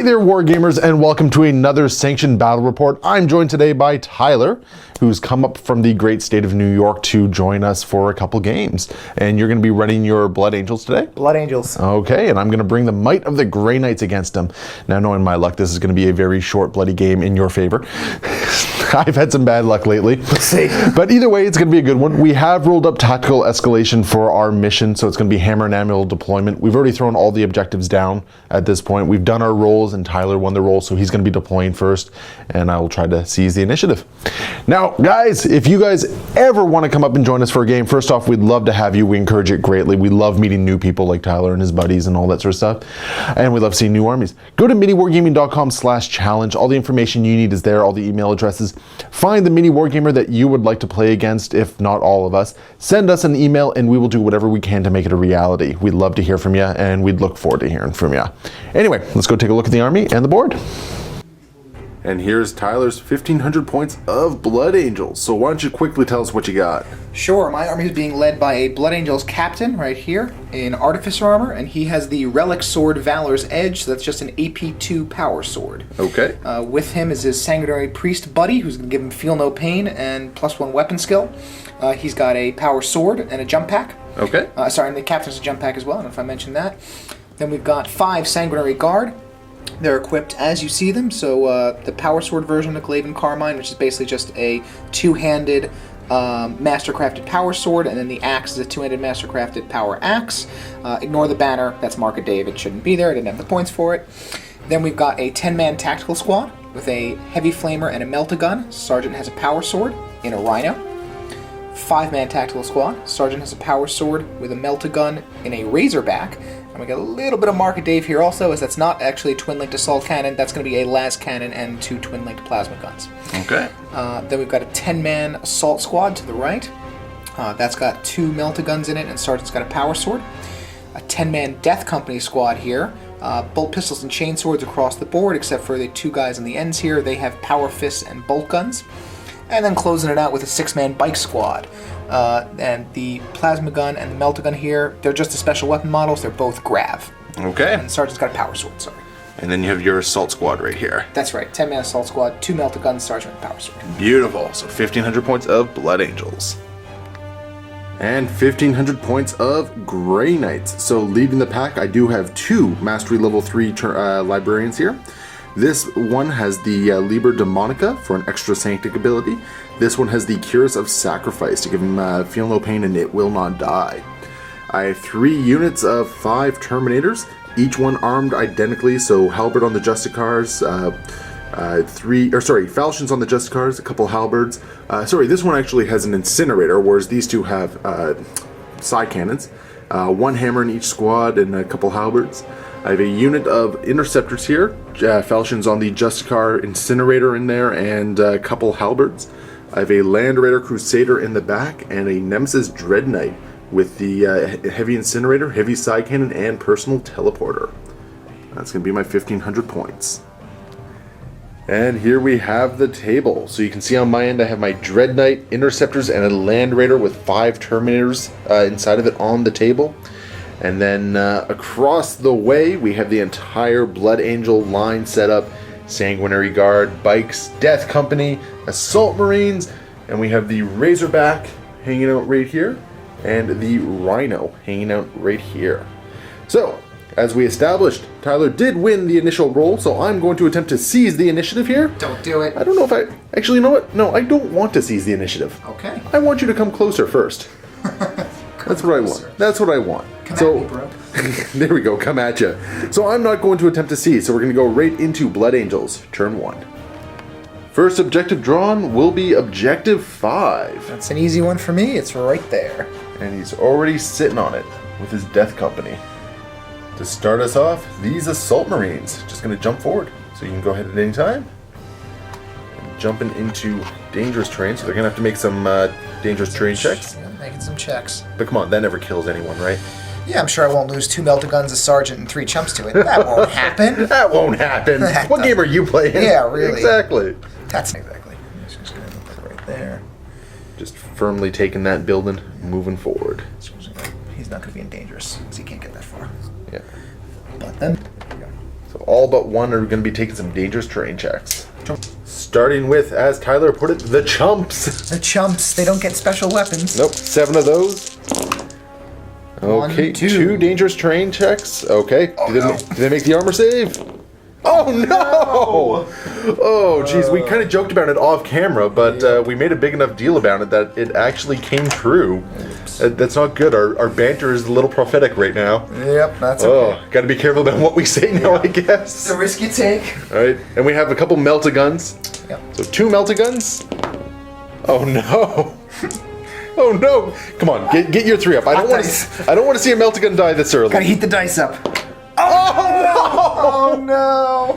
there, Wargamers, and welcome to another Sanctioned Battle Report. I'm joined today by Tyler, who's come up from the great state of New York to join us for a couple games. And you're going to be running your Blood Angels today? Blood Angels. Okay, and I'm going to bring the Might of the Grey Knights against them. Now, knowing my luck, this is going to be a very short, bloody game in your favor. I've had some bad luck lately. Let's see. But either way, it's going to be a good one. We have rolled up tactical escalation for our mission, so it's going to be hammer and anvil deployment. We've already thrown all the objectives down at this point. We've done our rolls, and Tyler won the roll, so he's going to be deploying first, and I will try to seize the initiative. Now, guys, if you guys ever want to come up and join us for a game, first off, we'd love to have you. We encourage it greatly. We love meeting new people like Tyler and his buddies and all that sort of stuff, and we love seeing new armies. Go to MiniWarGaming.com/challenge. All the information you need is there, all the email addresses. Find the mini wargamer that you would like to play against, if not all of us. Send us an email and we will do whatever we can to make it a reality. We'd love to hear from you, and we'd look forward to hearing from you. Anyway, let's go take a look at the army and the board. And here's Tyler's 1,500 points of Blood Angels. So why don't you quickly tell us what you got? Sure, my army is being led by a Blood Angels captain right here in Artificer armor, and he has the Relic Sword Valor's Edge, so that's just an AP2 power sword. Okay. With him is his Sanguinary Priest buddy, who's going to give him Feel No Pain and +1 weapon skill. He's got a power sword and a jump pack. Okay. Sorry, and the captain's a jump pack as well, I don't know if I mentioned that. Then we've got 5 Sanguinary Guard. They're equipped as you see them, so the Power Sword version of Glaven Carmine, which is basically just a two-handed mastercrafted power sword, and then the axe is a two-handed mastercrafted power axe. Ignore the banner, that's Mark of David, shouldn't be there, I didn't have the points for it. Then we've got a 10-man tactical squad with a heavy flamer and a melt-a-gun. Sergeant has a power sword in a rhino. 5-man tactical squad. Sergeant has a power sword with a melt-a-gun in a razorback. And we got a little bit of Mark of Dave here also, as that's not actually a twin-linked assault cannon. That's going to be a las cannon and 2 twin-linked plasma guns. Okay. Then we've got a 10-man assault squad to the right. That's got 2 melt-a-guns in it, and Sergeant's got a power sword. A 10-man death company squad here. Bolt pistols and chain swords across the board, except for the 2 guys on the ends here. They have power fists and bolt guns. And then closing it out with a 6-man bike squad. And the plasma gun and the melt-a-gun here, they're just the special weapon models. They're both grav. Okay. And Sergeant's got a power sword, sorry. And then you have your assault squad right here. That's right, 10-man assault squad, 2 melt-a-guns, Sergeant with power sword. Beautiful. So 1,500 points of Blood Angels. And 1,500 points of Grey Knights. So leading the pack, I do have 2 Mastery Level 3 Librarians here. This one has the Liber Demonica for an extra Sanctic ability. This one has the Curus of Sacrifice to give him Feel No Pain and It Will Not Die. I have 3 units of 5 Terminators, each one armed identically, so Halberd on the Justicars, falchions on the Justicars, a couple halberds. This one actually has an incinerator, whereas these 2 have side cannons. 1 hammer in each squad and a couple halberds. I have a unit of interceptors here, falchions on the Justicar incinerator in there, and a couple halberds. I have a Land Raider Crusader in the back, and a Nemesis Dread Knight with the heavy incinerator, heavy side cannon, and personal teleporter. That's going to be my 1,500 points. And here we have the table. So you can see on my end I have my Dread Knight, interceptors, and a Land Raider with 5 Terminators inside of it on the table. And then across the way, we have the entire Blood Angel line set up. Sanguinary Guard, Bikes, Death Company, Assault Marines, and we have the Razorback hanging out right here, and the Rhino hanging out right here. So, as we established, Tyler did win the initial roll, so I'm going to attempt to seize the initiative here. Don't do it. I don't know if I... Actually, you know what? No, I don't want to seize the initiative. Okay. I want you to come closer first. That's what I want. That's what I want. Come at me, bro. There we go, come at you. So I'm not going to attempt to seize, so we're going to go right into Blood Angels, turn 1. First objective drawn will be objective 5. That's an easy one for me, it's right there. And he's already sitting on it with his Death Company. To start us off, these Assault Marines. Just going to jump forward, so you can go ahead at any time. And jumping into dangerous terrain, so they're going to have to make some dangerous terrain checks. Yeah, making some checks. But come on, that never kills anyone, right? Yeah, I'm sure I won't lose 2 melt-a-guns, a sergeant, and 3 chumps to it. That won't happen. That won't happen. What game are you playing? Yeah, really. Exactly. That's exactly. Just going to put that right there. Just firmly taking that building, moving forward. He's not going to be in dangerous, because he can't get that far. Yeah. But then, there we go. So all but one are going to be taking some dangerous terrain checks. Starting with, as Tyler put it, the chumps. The chumps, they don't get special weapons. Nope, 7 of those. Okay, 2 dangerous terrain checks. Okay, Oh, do they make the armor save? Oh no! Oh jeez, we kind of joked about it off camera, but we made a big enough deal about it that it actually came true. That's not good. Our banter is a little prophetic right now. Yep, that's okay. Oh, gotta be careful about what we say now, I guess. It's a risk you take. Alright, and we have a couple melta-guns. Yep. So 2 melta-guns. Oh no! Oh no! Come on, get your 3 up. I don't want to see a melta-gun die this early. Gotta heat the dice up. Oh no!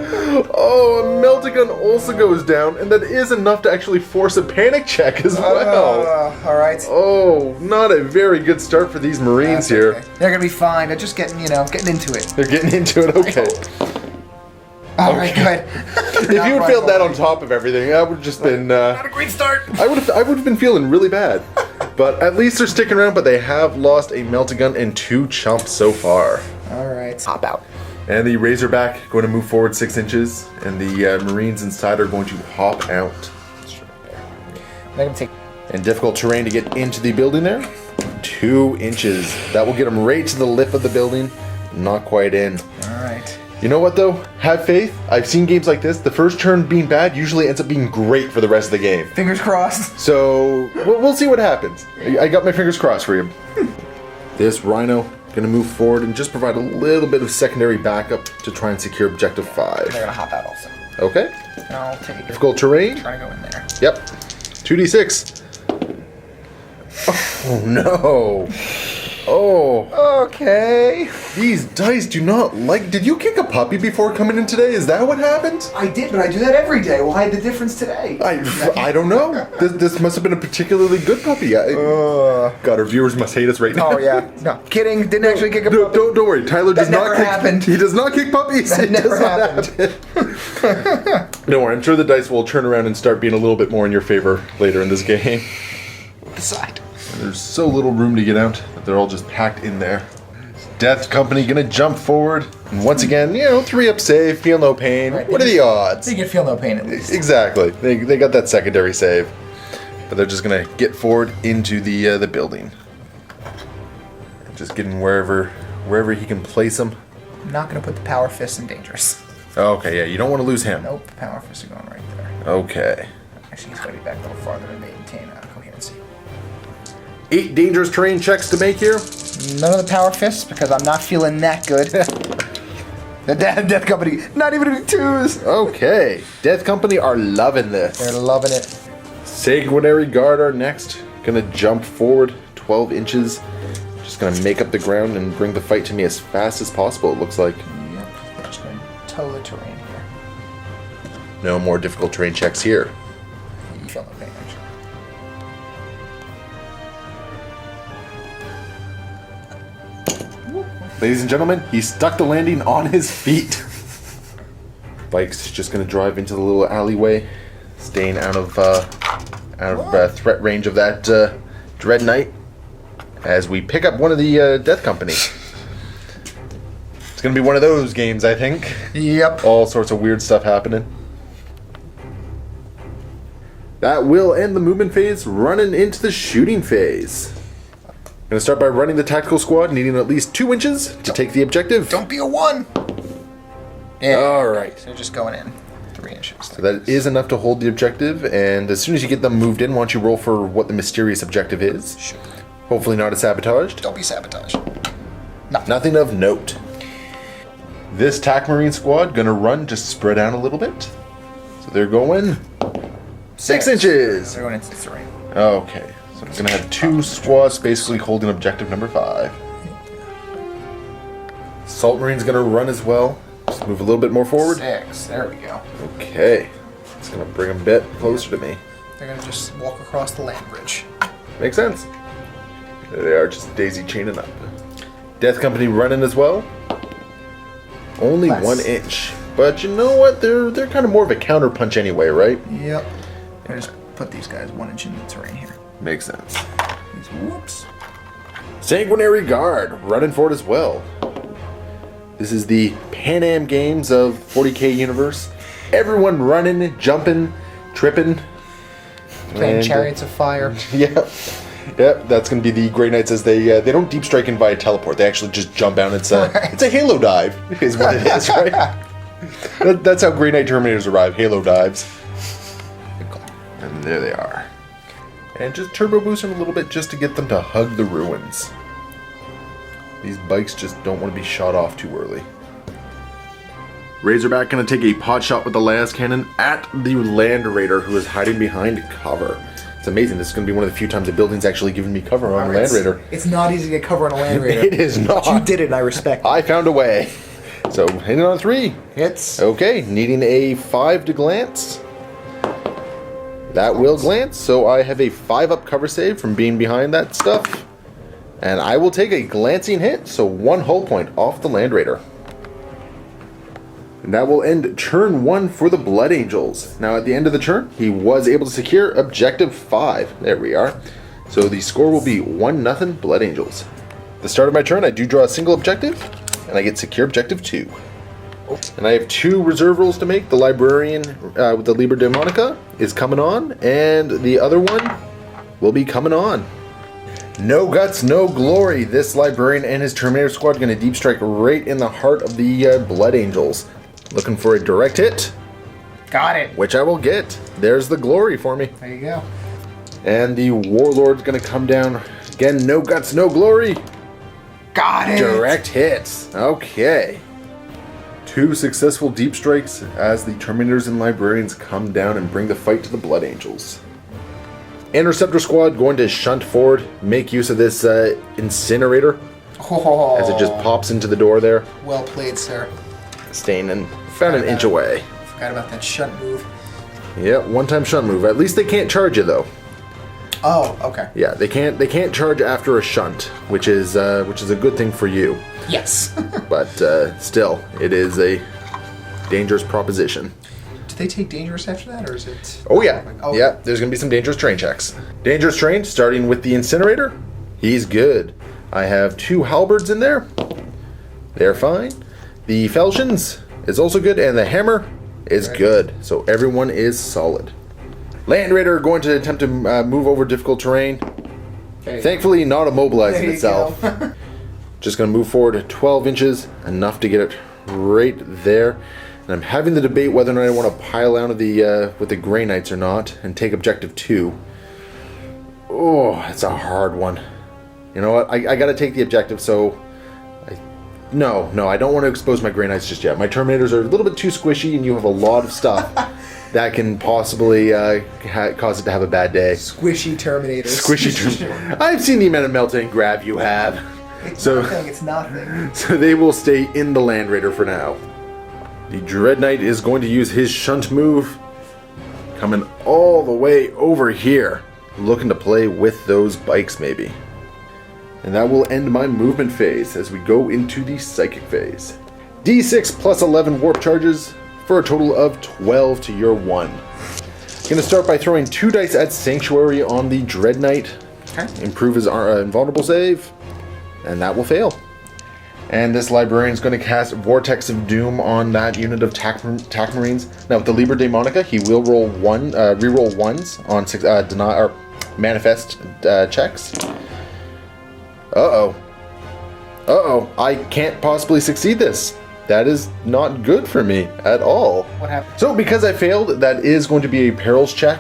Oh, a melta-gun also goes down, and that is enough to actually force a panic check as well. Alright. Oh, not a very good start for these Marines here. Okay. They're gonna be fine. They're just getting into it. They're getting into it, okay. Alright, good. If you had failed that on top of everything, that would have just been... Not a great start. I would have been feeling really bad. But at least they're sticking around, but they have lost a melta-gun and 2 chumps so far. Alright. Hop out. And the Razorback going to move forward 6 inches, and the Marines inside are going to hop out. I'm gonna take... And difficult terrain to get into the building there. 2 inches. That will get them right to the lip of the building. Not quite in. Alright. You know what though? Have faith. I've seen games like this. The first turn being bad usually ends up being great for the rest of the game. Fingers crossed. So we'll see what happens. I got my fingers crossed for you. This Rhino going to move forward and just provide a little bit of secondary backup to try and secure objective 5. They're gonna hop out also. Okay. I'll take it. Difficult terrain. Try to go in there. Yep. 2d6. Oh no. Oh. Okay. These dice do not like... Did you kick a puppy before coming in today? Is that what happened? I did, but I do that every day. Why the difference today? I don't know. This must have been a particularly good puppy. God, our viewers must hate us right now. Oh yeah. No, kidding. Didn't actually kick a puppy. Don't worry. Tyler does That not never kick... happened. He does not kick puppies. That It never does not happen. Don't worry. I'm sure the dice will turn around and start being a little bit more in your favor later in this game. Decide. There's so little room to get out that they're all just packed in there. Death Company gonna jump forward, and once again, 3-up save, feel no pain. Right, what are the odds? They can feel no pain at least. Exactly. They got that secondary save, but they're just gonna get forward into the building, just getting wherever he can place them. I'm not gonna put the power fists in dangerous. Okay, yeah, you don't want to lose him. Nope, the power fists are going right there. Okay. Actually, he's gotta be back a little farther to maintain coherency. 8 dangerous terrain checks to make here. None of the power fists because I'm not feeling that good. The Death Company, not even in 2s. Okay, Death Company are loving this. They're loving it. Sanguinary Guard are next. Gonna jump forward 12 inches. Just gonna make up the ground and bring the fight to me as fast as possible, it looks like. Yep, we're just gonna toe the terrain here. No more difficult terrain checks here. You feel no pain, actually. Ladies and gentlemen, he stuck the landing on his feet. Bike's just gonna drive into the little alleyway, staying out of threat range of that Dread Knight. As we pick up one of the Death Company. It's gonna be one of those games, I think. Yep. All sorts of weird stuff happening. That will end the movement phase, running into the shooting phase. Gonna start by running the tactical squad, needing at least 2 inches to take the objective. Don't be a 1. Yeah. Alright. They're just going in 3 inches. So that is enough to hold the objective, and as soon as you get them moved in, why don't you roll for what the mysterious objective is? Sure. Hopefully not a sabotaged. Don't be sabotaged. Nothing of note. This TAC Marine squad gonna run just spread out a little bit. So they're going 6 inches. They're going into 3. Okay, so I'm gonna have 2 squads basically holding objective number 5. Salt Marine's gonna run as well. Just move a little bit more forward. 6. There we go. Okay, it's gonna bring them a bit closer to me. They're gonna just walk across the land bridge. Makes sense. There they are, just daisy chaining up. Death Company running as well. Only Less. 1 inch. But you know what? They're kind of more of a counter punch anyway, right? Yep. I just put these guys 1 inch into the terrain here. Makes sense. Whoops. Sanguinary Guard running forward as well. This is the Pan Am Games of 40K universe. Everyone running, jumping, tripping. Playing Chariots of Fire. Yep. Yep, that's going to be the Grey Knights as they don't deep strike in via teleport. They actually just jump down. It's a Halo dive is what it is, right? That's how Grey Knight Terminators arrive, Halo dives. And there they are. And just turbo boost them a little bit just to get them to hug the ruins. These bikes just don't want to be shot off too early. Razorback going to take a pot shot with the las cannon at the Land Raider who is hiding behind cover. It's amazing. This is going to be one of the few times the building's actually given me cover on a Land Raider. It's not easy to get cover on a Land Raider. It is not. But you did it, and I respect it. I found a way. So, hitting on 3. Hits. Okay, needing a 5 to glance. That will glance, so I have a 5 up cover save from being behind that stuff. And I will take a glancing hit, so 1 hull point off the Land Raider. And that will end turn 1 for the Blood Angels. Now at the end of the turn, he was able to secure objective 5. There we are. So the score will be 1-0 Blood Angels. At the start of my turn, I do draw a single objective, and I get secure objective 2. And I have 2 reserve rolls to make. The Librarian with the Liber Demonica is coming on, and the other one will be coming on. No guts, no glory. This Librarian and his Terminator squad are going to deep strike right in the heart of the Blood Angels. Looking for a direct hit. Got it. Which I will get. There's the glory for me. There you go. And the Warlord's going to come down. Again, no guts, no glory. Got it. Direct hits. Okay. 2 successful deep strikes as the Terminators and Librarians come down and bring the fight to the Blood Angels. Interceptor squad going to shunt forward, make use of this incinerator as it just pops into the door there. Well played, sir. Staying in, found an inch away. Forgot about that shunt move. Yeah, one-time shunt move. At least they can't charge you though. Oh, okay. Yeah, they can't charge after a shunt, which is a good thing for you. Yes. But still, it is a dangerous proposition. Do they take dangerous after that, or is it? Oh yeah, Oh. yeah. There's gonna be some dangerous train checks. Dangerous train, starting with the incinerator. He's good. I have 2 halberds in there. They're fine. The falchions is also good, and the hammer is good. So everyone is solid. Land Raider going to attempt to move over difficult terrain. Thankfully, not immobilizing itself. Just going to move forward 12 inches, enough to get it right there. And I'm having the debate whether or not I want to pile out of the with the Grey Knights or not and take objective 2. Oh, that's a hard one. You know what? I got to take the objective, so... No, I don't want to expose my Grey Knights just yet. My Terminators are a little bit too squishy, and you have a lot of stuff that can possibly cause it to have a bad day. Squishy Terminators. Squishy Terminators. I've seen the amount of melt and grab you have. It's nothing, it's nothing. So they will stay in the Land Raider for now. The Dread Knight is going to use his shunt move, coming all the way over here, looking to play with those bikes maybe. And that will end my movement phase as we go into the psychic phase. D6 plus 11 warp charges for a total of 12 to your 1. Going to start by throwing 2 dice at Sanctuary on the Dread Knight. Okay. Improve his invulnerable save, and that will fail. And this Librarian is going to cast Vortex of Doom on that unit of TAC Marines. Now with the Liber Demonica, he will roll reroll 1s on deny or manifest checks. Uh-oh, I can't possibly succeed this. That is not good for me at all. What happened? So because I failed, that is going to be a perils check.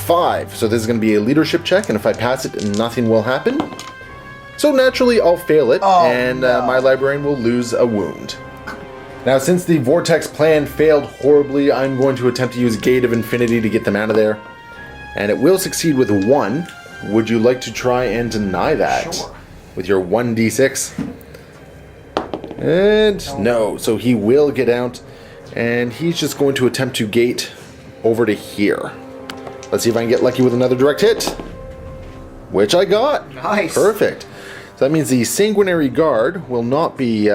5. So this is going to be a leadership check, and if I pass it, nothing will happen. So naturally, I'll fail it, and my Librarian will lose a wound. Now, since the Vortex plan failed horribly, I'm going to attempt to use Gate of Infinity to get them out of there. And it will succeed with 1. Would you like to try and deny that? Sure. With your 1d6? And no, so he will get out, and he's just going to attempt to gate over to here. Let's see if I can get lucky with another direct hit. Which I got. Nice. Perfect. So that means the Sanguinary Guard will not be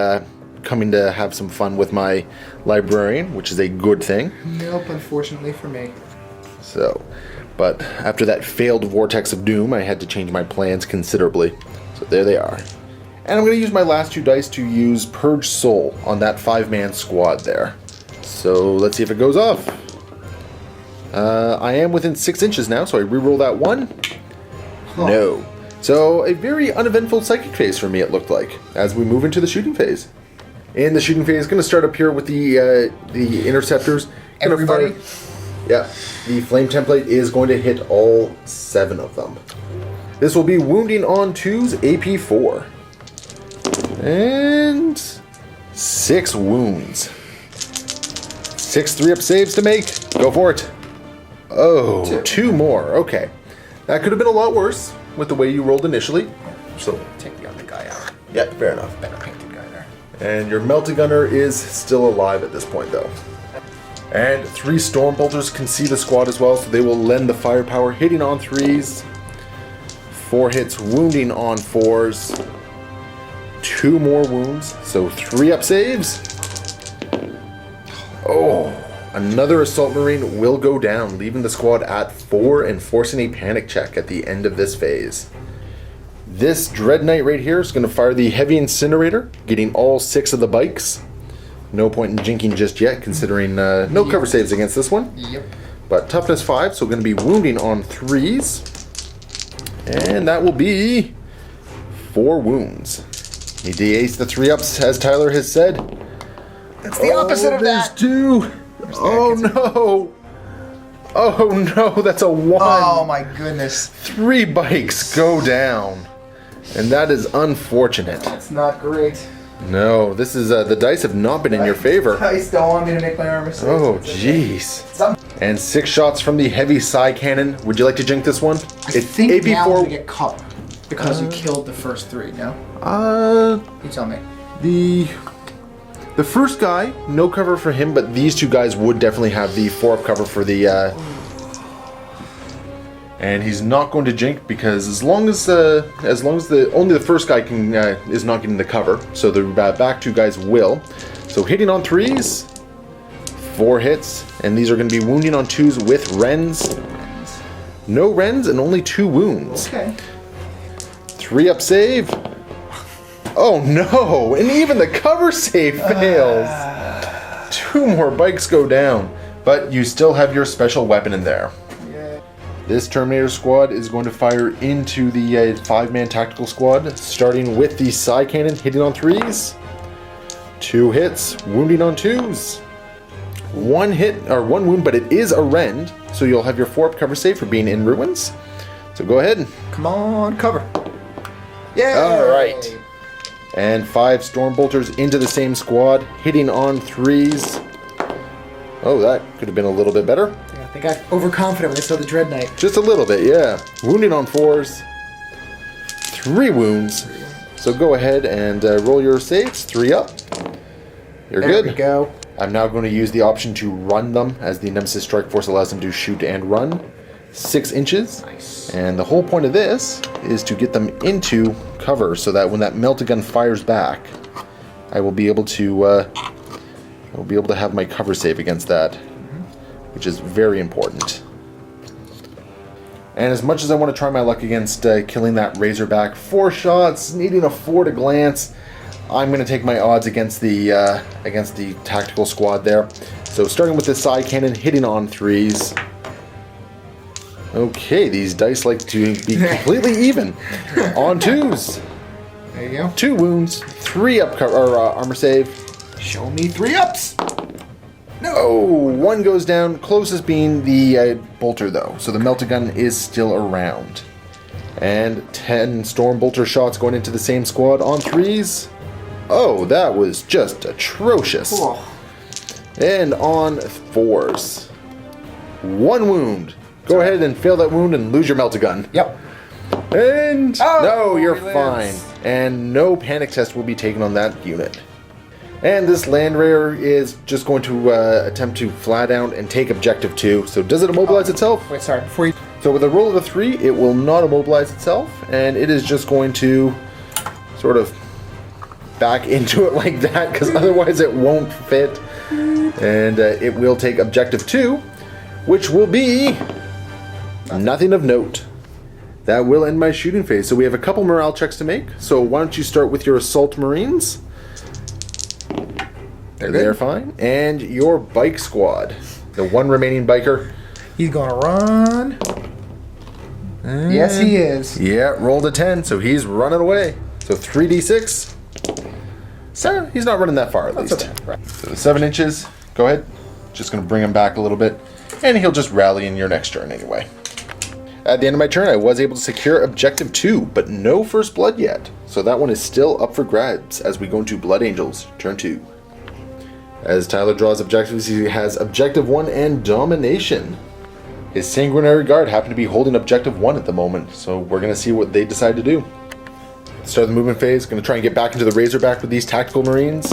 coming to have some fun with my Librarian, which is a good thing. Nope, unfortunately for me. So, but after that failed Vortex of Doom, I had to change my plans considerably. So there they are. And I'm going to use my last 2 dice to use Purge Soul on that 5-man squad there. So let's see if it goes off. I am within 6 inches now, so I reroll that 1. Huh. No. So a very uneventful psychic phase for me, it looked like, as we move into the shooting phase. In the shooting phase, going to start up here with the interceptors. Everybody? Yeah, the flame template is going to hit all 7 of them. This will be wounding on 2's AP 4. And 6 wounds. 6 3-up saves to make. Go for it. Oh, 2 more. Okay. That could have been a lot worse with the way you rolled initially. So Take the other guy out. yeah, fair enough. Better painted guy there. And your Melty Gunner is still alive at this point, though. And 3 Storm Bolters can see the squad as well, so they will lend the firepower, hitting on 3s. 4 hits, wounding on 4s. 2 more wounds, so 3-up saves. Oh, another Assault Marine will go down, leaving the squad at 4 and forcing a panic check at the end of this phase. This Dread Knight right here is going to fire the Heavy Incinerator, getting all 6 of the bikes. No point in jinking just yet, considering no cover saves against this one. Yep. But toughness 5, so going to be wounding on 3s. And that will be 4 wounds. He de-aced the 3-ups, as Tyler has said. That's the opposite of there's that. 2. Oh no. Oh no, that's a 1. Oh my goodness. 3 bikes go down. And that is unfortunate. That's not great. No, this is the dice have not been in your favor. Dice don't want me to make my armor saves. Oh It's okay. jeez. And 6 shots from the heavy psi cannon. Would you like to jink this one? I think now we get caught because you killed the first 3. No, you tell me. The first guy, no cover for him, but these 2 guys would definitely have the 4-up cover for the. And he's not going to jink because as long as only the first guy can is not getting the cover, so the back 2 guys will. So hitting on 3s, 4 hits, and these are going to be wounding on 2s with Rens. No Rens and only 2 wounds. Okay. 3-up save. Oh no! And even the cover save fails. 2 more bikes go down, but you still have your special weapon in there. Yeah. This Terminator squad is going to fire into the 5-man tactical squad, starting with the psi cannon, hitting on 3s. 2 hits, wounding on 2s. 1 hit or 1 wound, but it is a rend, so you'll have your 4-up cover save for being in ruins. So go ahead. Come on, cover. Yeah. All right. And 5 Storm Bolters into the same squad, hitting on 3s. Oh, that could have been a little bit better. I think I got overconfident when I saw the Dread Knight. Just a little bit, yeah. Wounding on 4s. 3 wounds. So go ahead and roll your saves. 3 up. You're good. There we go. I'm now going to use the option to run them, as the Nemesis Strike Force allows them to shoot and run. 6 inches. Nice. And the whole point of this is to get them into cover, so that when that melted gun fires back, I will be able to have my cover save against that, which is very important. And as much as I want to try my luck against killing that Razorback, 4 shots, needing a 4 to glance, I'm going to take my odds against the tactical squad there. So starting with the psi cannon, hitting on 3s. Okay, these dice like to be completely even. On 2s. There you go. 2 wounds, 3-up armor save. Show me 3-ups. No, 1 goes down, closest being the bolter though. So the melted gun is still around. And 10 Storm Bolter shots going into the same squad on 3s. Oh, that was just atrocious. Cool. And on 4s. 1 wound. Go ahead and fail that wound and lose your melted gun. Yep. And no, you're he fine. lives. And no panic test will be taken on that unit. And this land rare is just going to attempt to flat out and take objective 2. So does it immobilize itself? Wait, sorry. Before you. So with a roll of a 3, it will not immobilize itself, and it is just going to sort of back into it like that, because otherwise it won't fit. And it will take objective 2, which will be nothing of note. that will end my shooting phase. So we have a couple morale checks to make. So why don't you start with your assault marines? They're fine. And your bike squad. The one remaining biker. He's gonna run. Yes, he is. Yeah, rolled a 10, so he's running away. So 3d6. So he's not running that far at least. Okay. Right. So the 7 inches, go ahead. Just going to bring him back a little bit. And he'll just rally in your next turn anyway. At the end of my turn, I was able to secure objective 2, but no first blood yet. So that one is still up for grabs as we go into Blood Angels, turn 2. As Tyler draws objectives, he has objective 1 and domination. His Sanguinary Guard happen to be holding objective 1 at the moment, so we're going to see what they decide to do. Start the movement phase, going to try and get back into the Razorback with these tactical marines.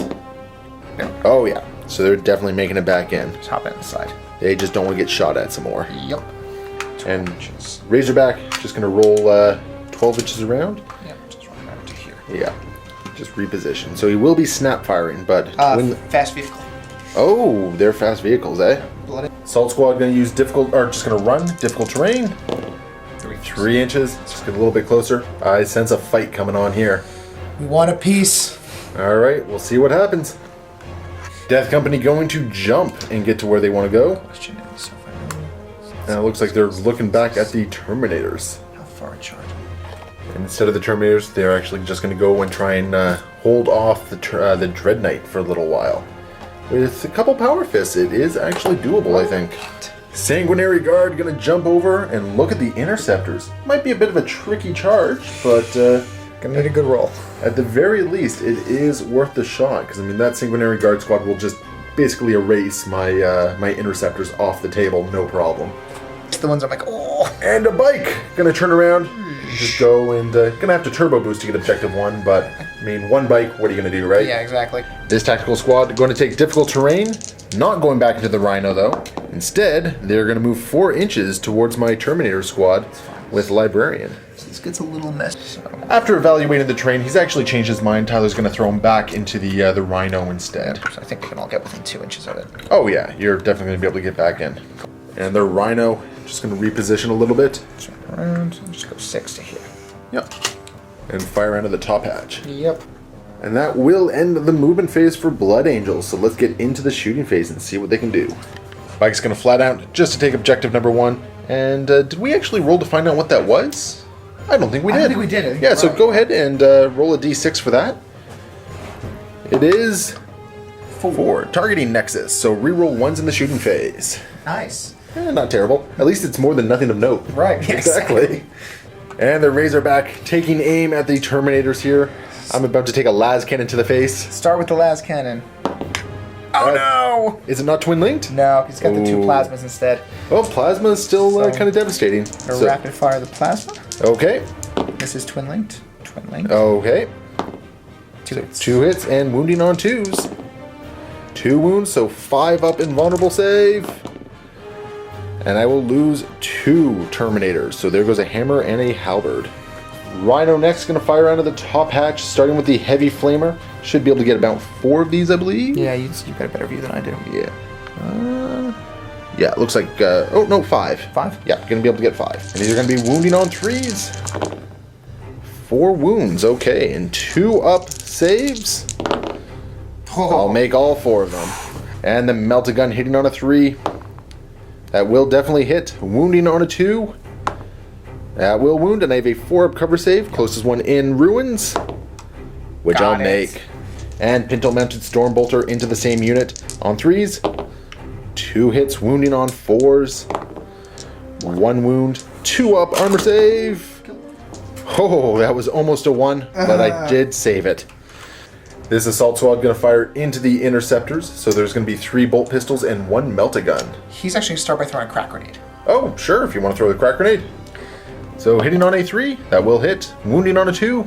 Yeah. Oh yeah, so they're definitely making it back in. Just hop in the side. They just don't want to get shot at some more. Yep. And Razorback just going to roll 12 inches around. Yep, just run around to here. Yeah, just reposition. So he will be snap firing, but fast vehicle. Oh, they're fast vehicles, eh? Blood. Assault Squad going to use difficult, or just going to run difficult terrain. 3 inches. Just get a little bit closer. I sense a fight coming on here. We want a piece. All right, we'll see what happens. Death Company going to jump and get to where they want to go. Question is, so And it looks like they're looking back at the Terminators. how far in charge? And instead of the Terminators, they're actually just going to go and try and hold off the Dread Knight for a little while. With a couple Power Fists, it is actually doable, I think. Sanguinary Guard going to jump over and look at the Interceptors. Might be a bit of a tricky charge, but Gonna need a good roll. at the very least, it is worth the shot. Because, I mean, that Sanguinary Guard squad will just basically erase my my Interceptors off the table, no problem. It's the ones I'm like, oh. And a bike! Gonna turn around, just go and gonna have to turbo boost to get objective 1, but I mean, one bike, what are you gonna do, right? Yeah, exactly. This tactical squad going to take difficult terrain, not going back into the Rhino though. Instead, they're gonna move 4 inches towards my Terminator squad with Librarian. This gets a little messy. So. After evaluating the terrain, he's actually changed his mind. Tyler's gonna throw him back into the Rhino instead. So I think we can all get within 2 inches of it. Oh yeah, you're definitely gonna be able to get back in. And their Rhino, just gonna reposition a little bit. Turn around, and just go 6 to here. Yep. And fire into the top hatch. Yep. And that will end the movement phase for Blood Angels. So let's get into the shooting phase and see what they can do. Bike's going to flat out just to take objective number 1. And did we actually roll to find out what that was? I don't think we did. I don't think we did. I think Yeah, you're so right. go ahead and roll a d6 for that. It is 4. Targeting Nexus. So reroll 1s in the shooting phase. Nice. Not terrible. At least it's more than nothing of note. Right, yeah, Exactly. And the Razorback taking aim at the Terminators here. I'm about to take a las cannon to the face. Start with the las cannon. Oh no! Is it not twin linked? No, he's got the 2 Ooh. plasmas instead. Oh, plasma is still So- kind of devastating. Or rapid fire the plasma. Okay. This is twin linked. Twin linked. Okay. 2 hits. 2 hits and wounding on 2s. 2 wounds, so 5 up invulnerable save. And I will lose 2 Terminators. So there goes a hammer and a halberd. Rhino next going to fire out of the top hatch, starting with the heavy flamer. Should be able to get about 4 of these, I believe. Yeah, you've got a better view than I do. Yeah. Yeah, it looks like, oh no, 5. 5? Yeah, going to be able to get 5. And these are going to be wounding on 3s. 4 wounds, okay, and 2 up saves. I'll make all 4 of them. And the Melt-A-Gun hitting on a 3. That will definitely hit. Wounding on a 2. That will wound, and I have a 4-up cover save. Closest one in Ruins, which Got I'll it. make. And Pinto-Mounted Stormbolter into the same unit on 3s. 2 hits, wounding on 4s. 1 wound, 2-up armor save. Oh, that was almost a 1, but I did save it. This assault squad going to fire into the Interceptors, so there's going to be 3 bolt pistols and 1 Melt-A-Gun. He's actually going to start by throwing a crack grenade. Oh, sure, if you want to throw the crack grenade. So hitting on a 3, that will hit. Wounding on a 2,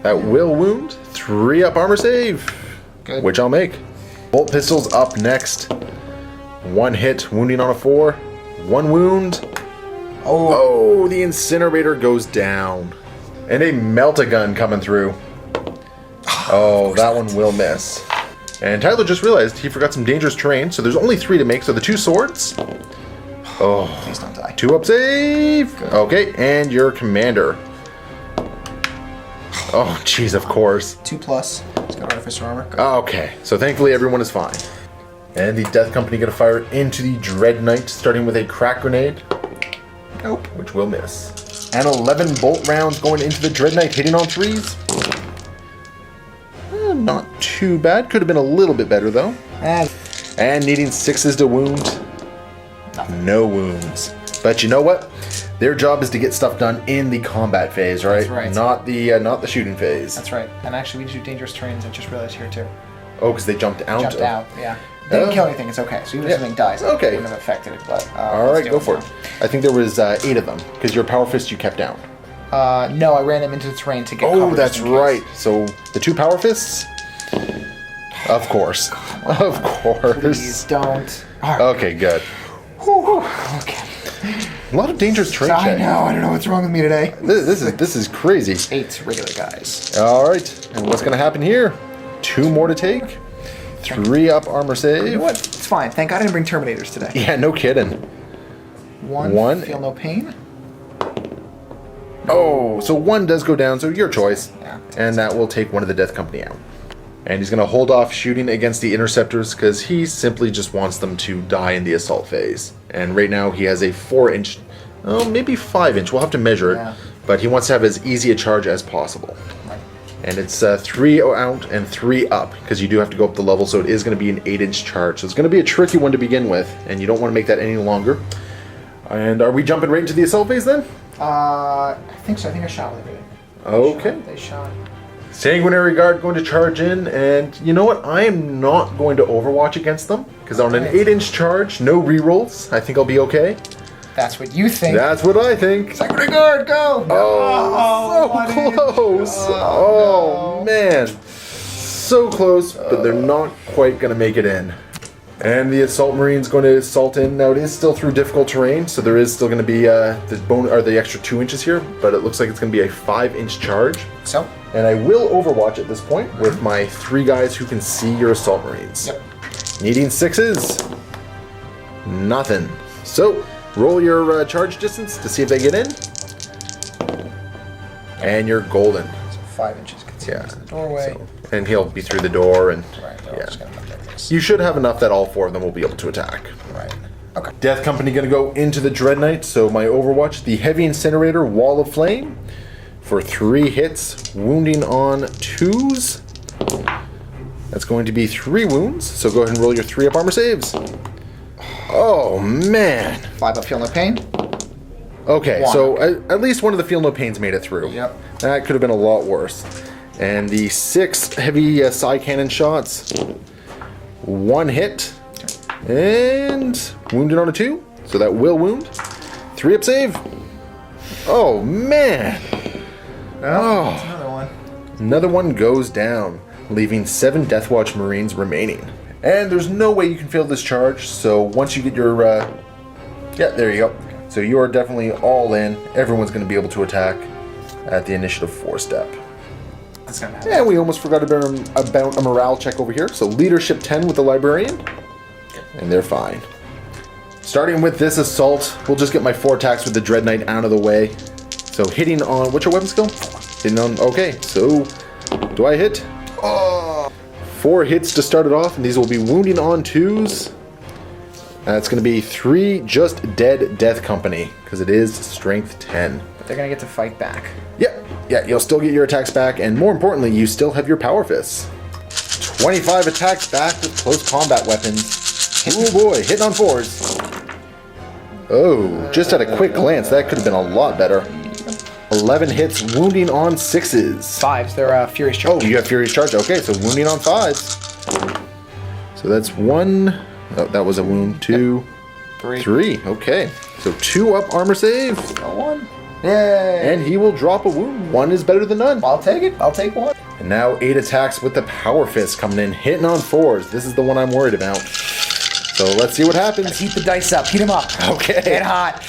that will wound. 3-up armor save, Good. which I'll make. Bolt pistols up next. 1 hit, wounding on a 4. 1 wound. Oh, the incinerator goes down. And a Melt-A-Gun coming through. Oh, that one will miss. And Tyler just realized he forgot some dangerous terrain, so there's only 3 to make, so the 2 swords. Oh. Please don't die. 2 up save. Good. Okay, and your commander. Oh, jeez, of course. 2+. He's got artificer armor. Good. Okay, so thankfully everyone is fine. And the Death Company going to fire into the Dread Knight, starting with a crack grenade. Nope. Which will miss. And 11 bolt rounds going into the Dread Knight, hitting on 3s. Not too bad. Could have been a little bit better, though. And needing 6s to wound. Nothing. No wounds. But you know what? Their job is to get stuff done in the combat phase, right? That's right. Not the shooting phase. That's right. And actually, we do dangerous terrains. I just realized here too. Oh, because they jumped out. Jumped out. Yeah. They didn't kill anything. It's okay. So even if something dies, it okay. wouldn't have affected it. But all right, go for it. I think there was 8 of them because your power fist you kept down. No, I ran them into the terrain to get. Oh, cover that's just in case. right. So the 2 power fists. Of course. Of course. Please don't. Right. Okay, good. Whew. Okay. A lot of dangerous terrain. I know. I don't know what's wrong with me today. This is crazy. 8 regular guys. All right, and what's gonna happen here? 2 more to take. 3 up armor save. You know what? It's fine. Thank God I didn't bring Terminators today. Yeah, no kidding. 1. Feel no pain. Oh, so 1 does go down. So your choice. Yeah. And that will take one of the Death Company out. And he's gonna hold off shooting against the Interceptors because he simply just wants them to die in the assault phase. And right now he has a 4-inch, oh, maybe 5-inch. We'll have to measure it. Yeah. But he wants to have as easy a charge as possible. Right. And it's 3 out and 3 up because you do have to go up the level. So it is going to be an 8-inch charge. So it's going to be a tricky one to begin with, and you don't want to make that any longer. And are we jumping right into the assault phase then? I think so. I think I shot with everything. Okay. They shot. Sanguinary Guard going to charge in, and you know what? I am not going to Overwatch against them because on an 8-inch charge, no rerolls. I think I'll be okay. That's what you think. That's what I think. Sanguinary Guard, go! Oh, so close. Oh, man. So close, but they're not quite going to make it in. And the Assault Marine's going to assault in. Now, it is still through difficult terrain, so there is still going to be the extra 2 inches here, but it looks like it's going to be a 5-inch charge. So? And I will Overwatch at this point with my 3 guys who can see your Assault Marines. Yep. Needing 6s. Nothing. So, roll your charge distance to see if they get in. And you're golden. So 5 inches can see Yeah. the doorway. So, and he'll be through the door, and Right, they're all just gonna look like this. you should have enough that all 4 of them will be able to attack. Right. Okay. Death Company going to go into the Dread Knight, so my Overwatch, the Heavy Incinerator, Wall of Flame, for 3 hits, wounding on 2s. That's going to be 3 wounds, so go ahead and roll your 3 up armor saves. Oh, man. 5 up, feel no pain. Okay, 1. so at least one of the Feel No Pains made it through. Yep. That could have been a lot worse. And the 6 heavy side cannon shots, 1 hit, and wounded on a 2, so that will wound. 3 up save. Oh, man. Oh, that's another one. Another one goes down, leaving 7 Deathwatch Marines remaining. And there's no way you can fail this charge, so once you get your... yeah, there you go. So you are definitely all in. Everyone's going to be able to attack at the initiative 4 step. That's gonna happen. And we almost forgot about a morale check over here. So leadership 10 with the Librarian. And they're fine. Starting with this assault, we'll just get my 4 attacks with the Dread Knight out of the way. So hitting on... What's your weapon skill? Hitting on... Okay, so... Do I hit? 4 hits to start it off, and these will be wounding on 2s. That's going to be 3 just dead Death Company, because it is strength 10. But they're gonna get to fight back. Yeah, you'll still get your attacks back, and more importantly, you still have your power fists. 25 attacks back with close combat weapons. Oh boy, hitting on 4s. Oh, just at a quick glance, that could have been a lot better. 11 hits, wounding on 6s. 5s, they're Furious Charge. Oh, you have Furious Charge. Okay, so wounding on 5s. So that's 1. Oh, that was a wound. 2, 3. Okay, so 2 up armor save. Got 1. Yay! And he will drop a wound. 1 is better than none. I'll take it. I'll take 1. And now 8 attacks with the Power Fist coming in, hitting on 4s. This is the one I'm worried about. So let's see what happens. Heat the dice up. Heat him up. Okay. Get hot.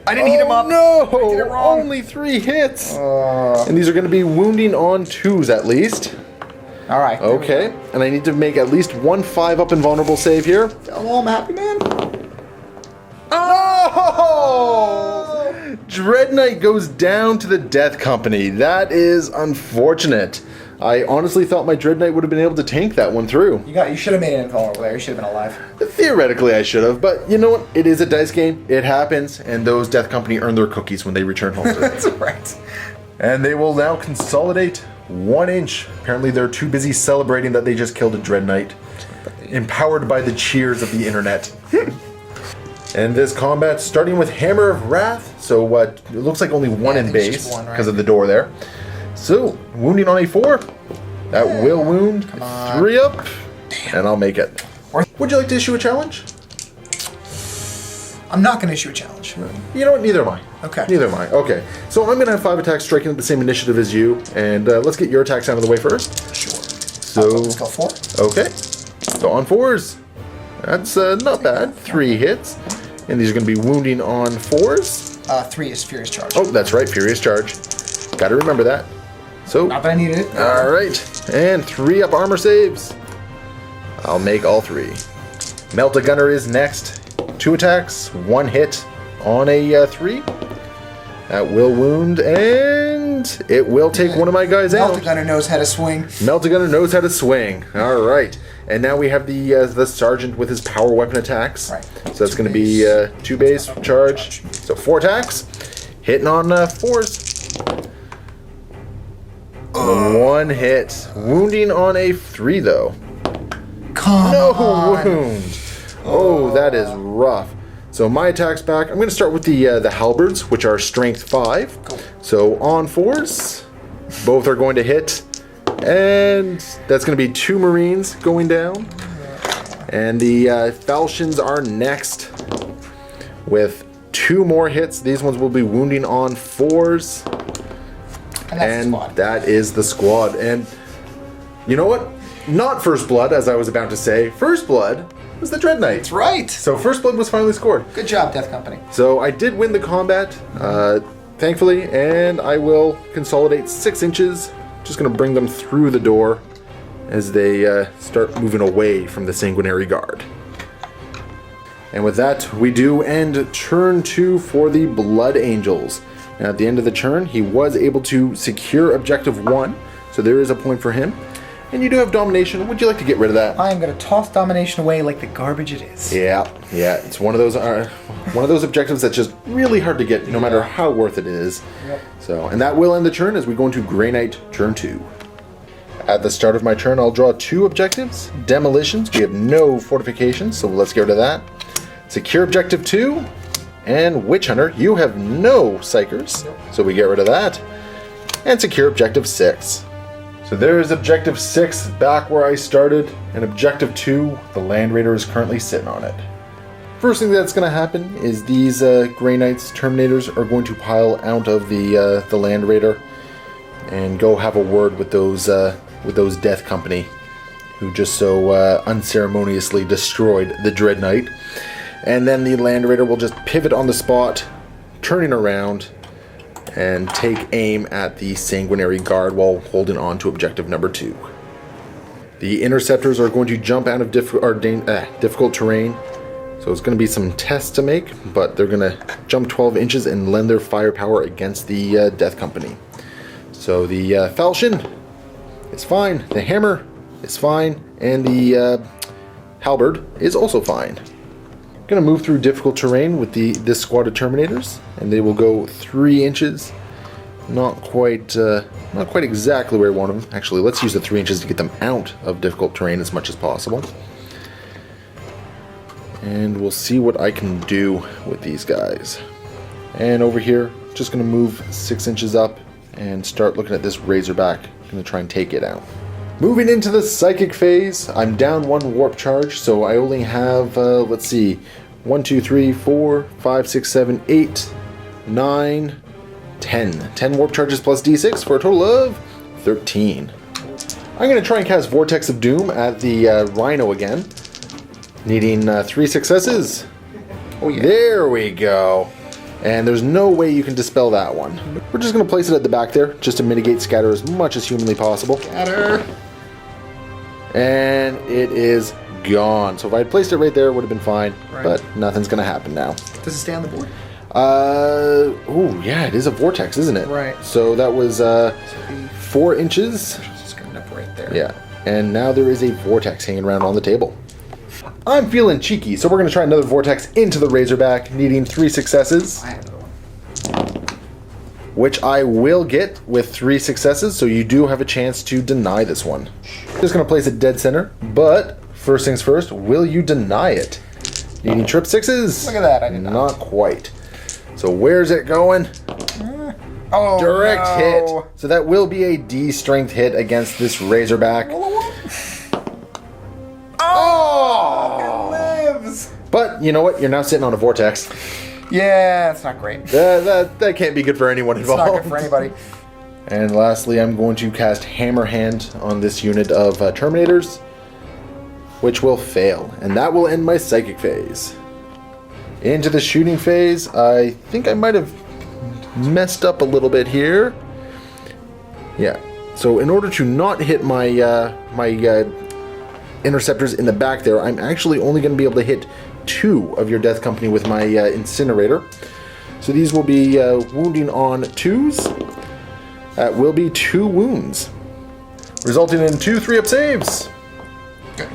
I didn't heat him up. No! I did it wrong. Only 3 hits. And these are going to be wounding on 2s at least. All right. Okay. And I need to make at least 1 5-up invulnerable save here. Oh, I'm a happy man. Dread Knight goes down to the Death Company. That is unfortunate. I honestly thought my Dread Knight would have been able to tank that one through. You should have made it invulnerable there. You should have been alive. Theoretically, I should have, but you know what? It is a dice game. It happens, and those Death Company earn their cookies when they return home. That's right. And they will now consolidate 1 inch. Apparently, they're too busy celebrating that they just killed a Dread Knight, empowered by the cheers of the internet. And this combat starting with Hammer of Wrath. So it looks like only one in base because of the door there. So, wounding on a 4. That will wound. 3 up. And I'll make it. Would you like to issue a challenge? I'm not going to issue a challenge. You know what? Neither am I. Okay. Neither am I. Okay. So I'm going to have 5 attacks striking at the same initiative as you. And let's get your attacks out of the way first. Sure. So, Let's go 4. Okay. So on 4s. That's not bad. 3 hits. And these are going to be wounding on 4s. 3 is Furious Charge. Oh, that's right. Furious Charge. Got to remember that. So, Not that I needed it. all right. And 3 up armor saves. I'll make all 3. Melt a Gunner is next. 2 attacks, 1 hit on a 3. That will wound, and it will take one of my guys out. Melt a Gunner knows how to swing. Melt a Gunner knows how to swing. All right. And now we have the Sergeant with his power weapon attacks. Right. So that's going to be 2 base charge. So 4 attacks. Hitting on 4s. 1 hit. Wounding on a 3, though. Come on. Wound. Oh, that is rough. So my attack's back. I'm going to start with the halberds, which are strength 5. Cool. So on 4s, both are going to hit. And that's going to be 2 Marines going down. And the falchions are next with 2 more hits. These ones will be wounding on 4s. And that is the squad. And you know what? Not First Blood, as I was about to say. First Blood was the Dread Knight. That's right. So First Blood was finally scored. Good job, Death Company. So I did win the combat, thankfully, and I will consolidate 6 inches. Just going to bring them through the door as they start moving away from the Sanguinary Guard. And with that, we do end turn 2 for the Blood Angels. And at the end of the turn, he was able to secure objective 1, so there is a point for him. And you do have domination. Would you like to get rid of that? I am going to toss domination away like the garbage it is. Yeah. It's one of those objectives that's just really hard to get, no matter how worth it is. Yep. So, and that will end the turn as we go into Grey Knight turn 2. At the start of my turn, I'll draw 2 objectives. Demolitions. We have no fortifications, so let's get rid of that. Secure objective 2. And Witch Hunter, you have no psychers, so we get rid of that. And secure objective 6. So there is objective 6 back where I started, and objective 2, the Land Raider is currently sitting on it. First thing that's going to happen is these Grey Knights Terminators are going to pile out of the Land Raider and go have a word with those Death Company who just so unceremoniously destroyed the Dread Knight. And then the Land Raider will just pivot on the spot, turning around, and take aim at the Sanguinary Guard while holding on to objective number 2. The Interceptors are going to jump out of difficult terrain, so it's going to be some tests to make, but they're going to jump 12 inches and lend their firepower against the Death Company. So the Falchion is fine, the Hammer is fine, and the Halberd is also fine. Going to move through difficult terrain with this squad of Terminators, and they will go 3 inches. Not quite exactly where I want them. Actually, let's use the 3 inches to get them out of difficult terrain as much as possible. And we'll see what I can do with these guys. And over here, just going to move 6 inches up and start looking at this Razorback. Going to try and take it out. Moving into the Psychic phase, I'm down 1 warp charge, so I only have, let's see, 1, 2, 3, 4, 5, 6, 7, 8, 9, 10. 10 warp charges plus d6 for a total of 13. I'm going to try and cast Vortex of Doom at the Rhino again, needing 3 successes. Oh yeah. There we go. And there's no way you can dispel that one. We're just going to place it at the back there, just to mitigate scatter as much as humanly possible. Scatter! And it is gone. So if I had placed it right there, it would have been fine. Right. But nothing's going to happen now. Does it stay on the board? Oh, yeah, it is a vortex, isn't it? Right. So that was 4 inches. Just going up right there. Yeah. And now there is a vortex hanging around on the table. I'm feeling cheeky, so we're going to try another vortex into the Razorback, needing 3 successes. I have another one. Which I will get with 3 successes, so you do have a chance to deny this one. Just going to place it dead center, but first things first, will you deny it? Needing trip 6s. Look at that, I did not. Quite. So where's it going? Oh, Direct no. hit. So that will be a D strength hit against this Razorback. Oh! It lives! But you know what? You're now sitting on a vortex. Yeah, that's not great. That can't be good for anyone It's involved. not good for anybody. And lastly, I'm going to cast Hammer Hand on this unit of Terminators, which will fail. And that will end my Psychic phase. Into the shooting phase, I think I might have messed up a little bit here. Yeah. So in order to not hit my interceptors in the back there, I'm actually only going to be able to hit 2 of your Death Company with my Incinerator. So these will be wounding on 2s. That will be 2 wounds, resulting in 2 3-up saves.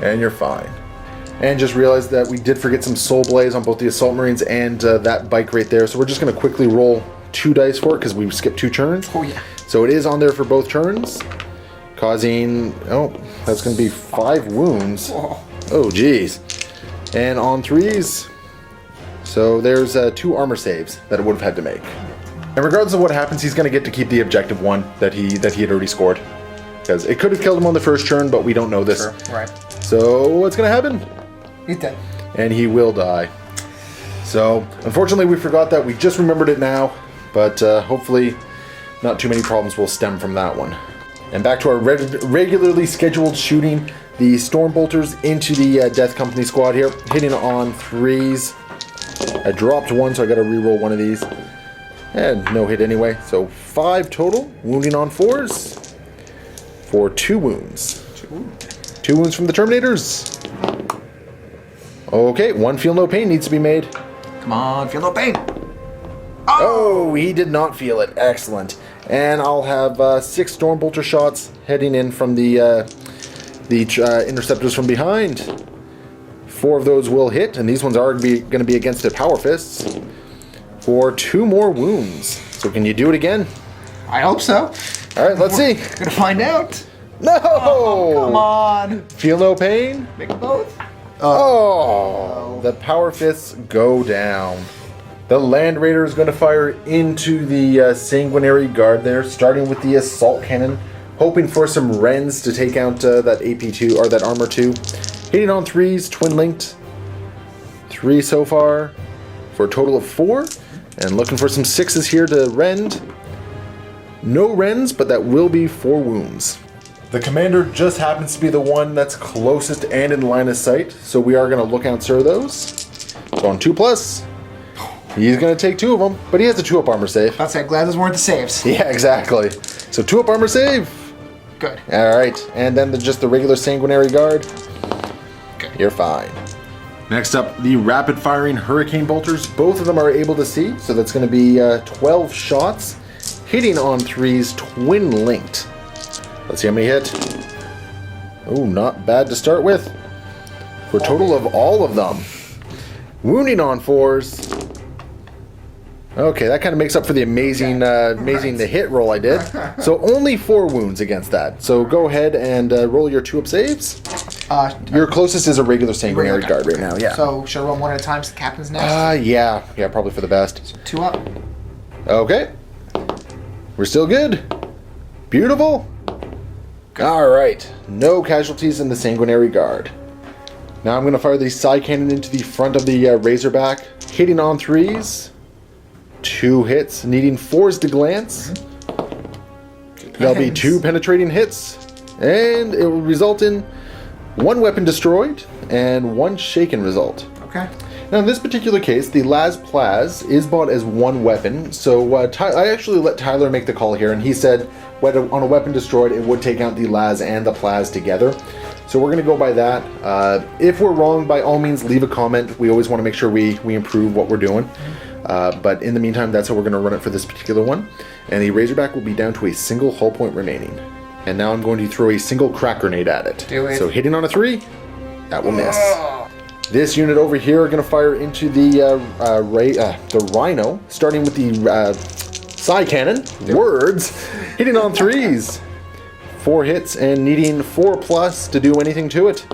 And you're fine. And just realized that we did forget some Soul Blaze on both the Assault Marines and that bike right there. So we're just going to quickly roll 2 dice for it because we skipped 2 turns. Oh, yeah. So it is on there for both turns, causing, that's going to be 5 wounds. Oh, geez. And on 3s, so there's 2 armor saves that it would have had to make. And regardless of what happens, he's going to get to keep the objective 1 that he had already scored. Because it could have killed him on the first turn, but we don't know this. Sure, right. So what's going to happen? He's dead. And he will die. So unfortunately we forgot that. We just remembered it now. But hopefully not too many problems will stem from that one. And back to our regularly scheduled shooting. The Storm Bolters into the Death Company squad here. Hitting on 3s. I dropped 1, so I got to reroll 1 of these. And no hit anyway. So 5 total. Wounding on 4s. For 2 wounds. 2 wounds from the Terminators. Okay, 1 feel no pain needs to be made. Come on, feel no pain. Oh, he did not feel it. Excellent. And I'll have 6 Stormbolter shots heading in from the interceptors from behind. 4 of those will hit, and these ones are going to be against the Power Fists for 2 more wounds. So can you do it again? I hope so. All right, let's see. Gonna find out. No! Oh, come on. Feel no pain? Make them both. Oh, the Power Fists go down. The Land Raider is going to fire into the Sanguinary Guard there, starting with the Assault Cannon, hoping for some Rens to take out that AP2 or that Armor 2. Hitting on 3s, twin linked. 3 so far for a total of 4. And looking for some 6s here to rend. No Rens, but that will be 4 wounds. The commander just happens to be the one that's closest and in line of sight, so we are going to look answer those. Going 2+. He's going to take 2 of them, but he has a 2-up armor save. I'd say glad those weren't the saves. Yeah, exactly. So 2-up armor save. Good. All right, and then just the regular Sanguinary Guard. Good. You're fine. Next up, the rapid firing Hurricane Bolters. Both of them are able to see, so that's going to be 12 shots. Hitting on 3s, twin linked. Let's see how many hit. Oh, not bad to start with. For a total of all of them. Wounding on 4s. Okay, that kind of makes up for the amazing the hit roll I did. So only 4 wounds against that. So go ahead and roll your 2-up saves. Your closest is a regular Sanguinary Guard right now, yeah. So should I roll 1 at a time so the captain's next? Yeah, probably for the best. 2 up. Okay. We're still good. Beautiful. Alright, no casualties in the Sanguinary Guard. Now I'm going to fire the Psy Cannon into the front of the Razorback. Hitting on 3s. 2 hits, needing 4s to glance. There'll be 2 penetrating hits. And it will result in 1 weapon destroyed and 1 shaken result. Okay. Now in this particular case, the Las Plaz is bought as 1 weapon. So I actually let Tyler make the call here, and he said on a weapon destroyed, it would take out the Las and the Plaz together. So we're going to go by that. If we're wrong, by all means, leave a comment. We always want to make sure we improve what we're doing. But in the meantime, that's how we're going to run it for this particular one. And the Razorback will be down to a single hull point remaining. And now I'm going to throw a single crack grenade at it. Do it. So hitting on a 3, that will miss. This unit over here are going to fire into the Rhino, starting with the side cannon. Words. Hitting on 3s. 4 hits and needing 4+ to do anything to it.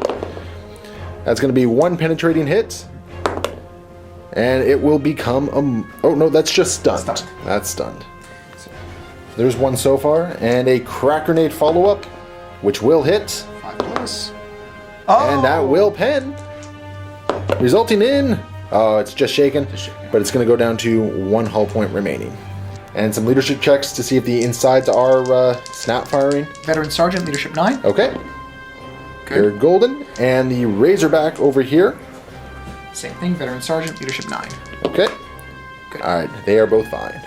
That's going to be 1 penetrating hit. And it will become a... Oh, no, that's just stunned. That's stunned. There's 1 so far. And a crack grenade follow-up, which will hit. 5+. Oh! And that will pen. Resulting in... Oh, it's just shaken. But it's going to go down to 1 hull point remaining. And some leadership checks to see if the insides are snap firing. Veteran Sergeant, Leadership 9. Okay. Good. They're golden. And the Razorback over here. Same thing, Veteran Sergeant, Leadership 9. Okay. Good. Alright, they are both fine.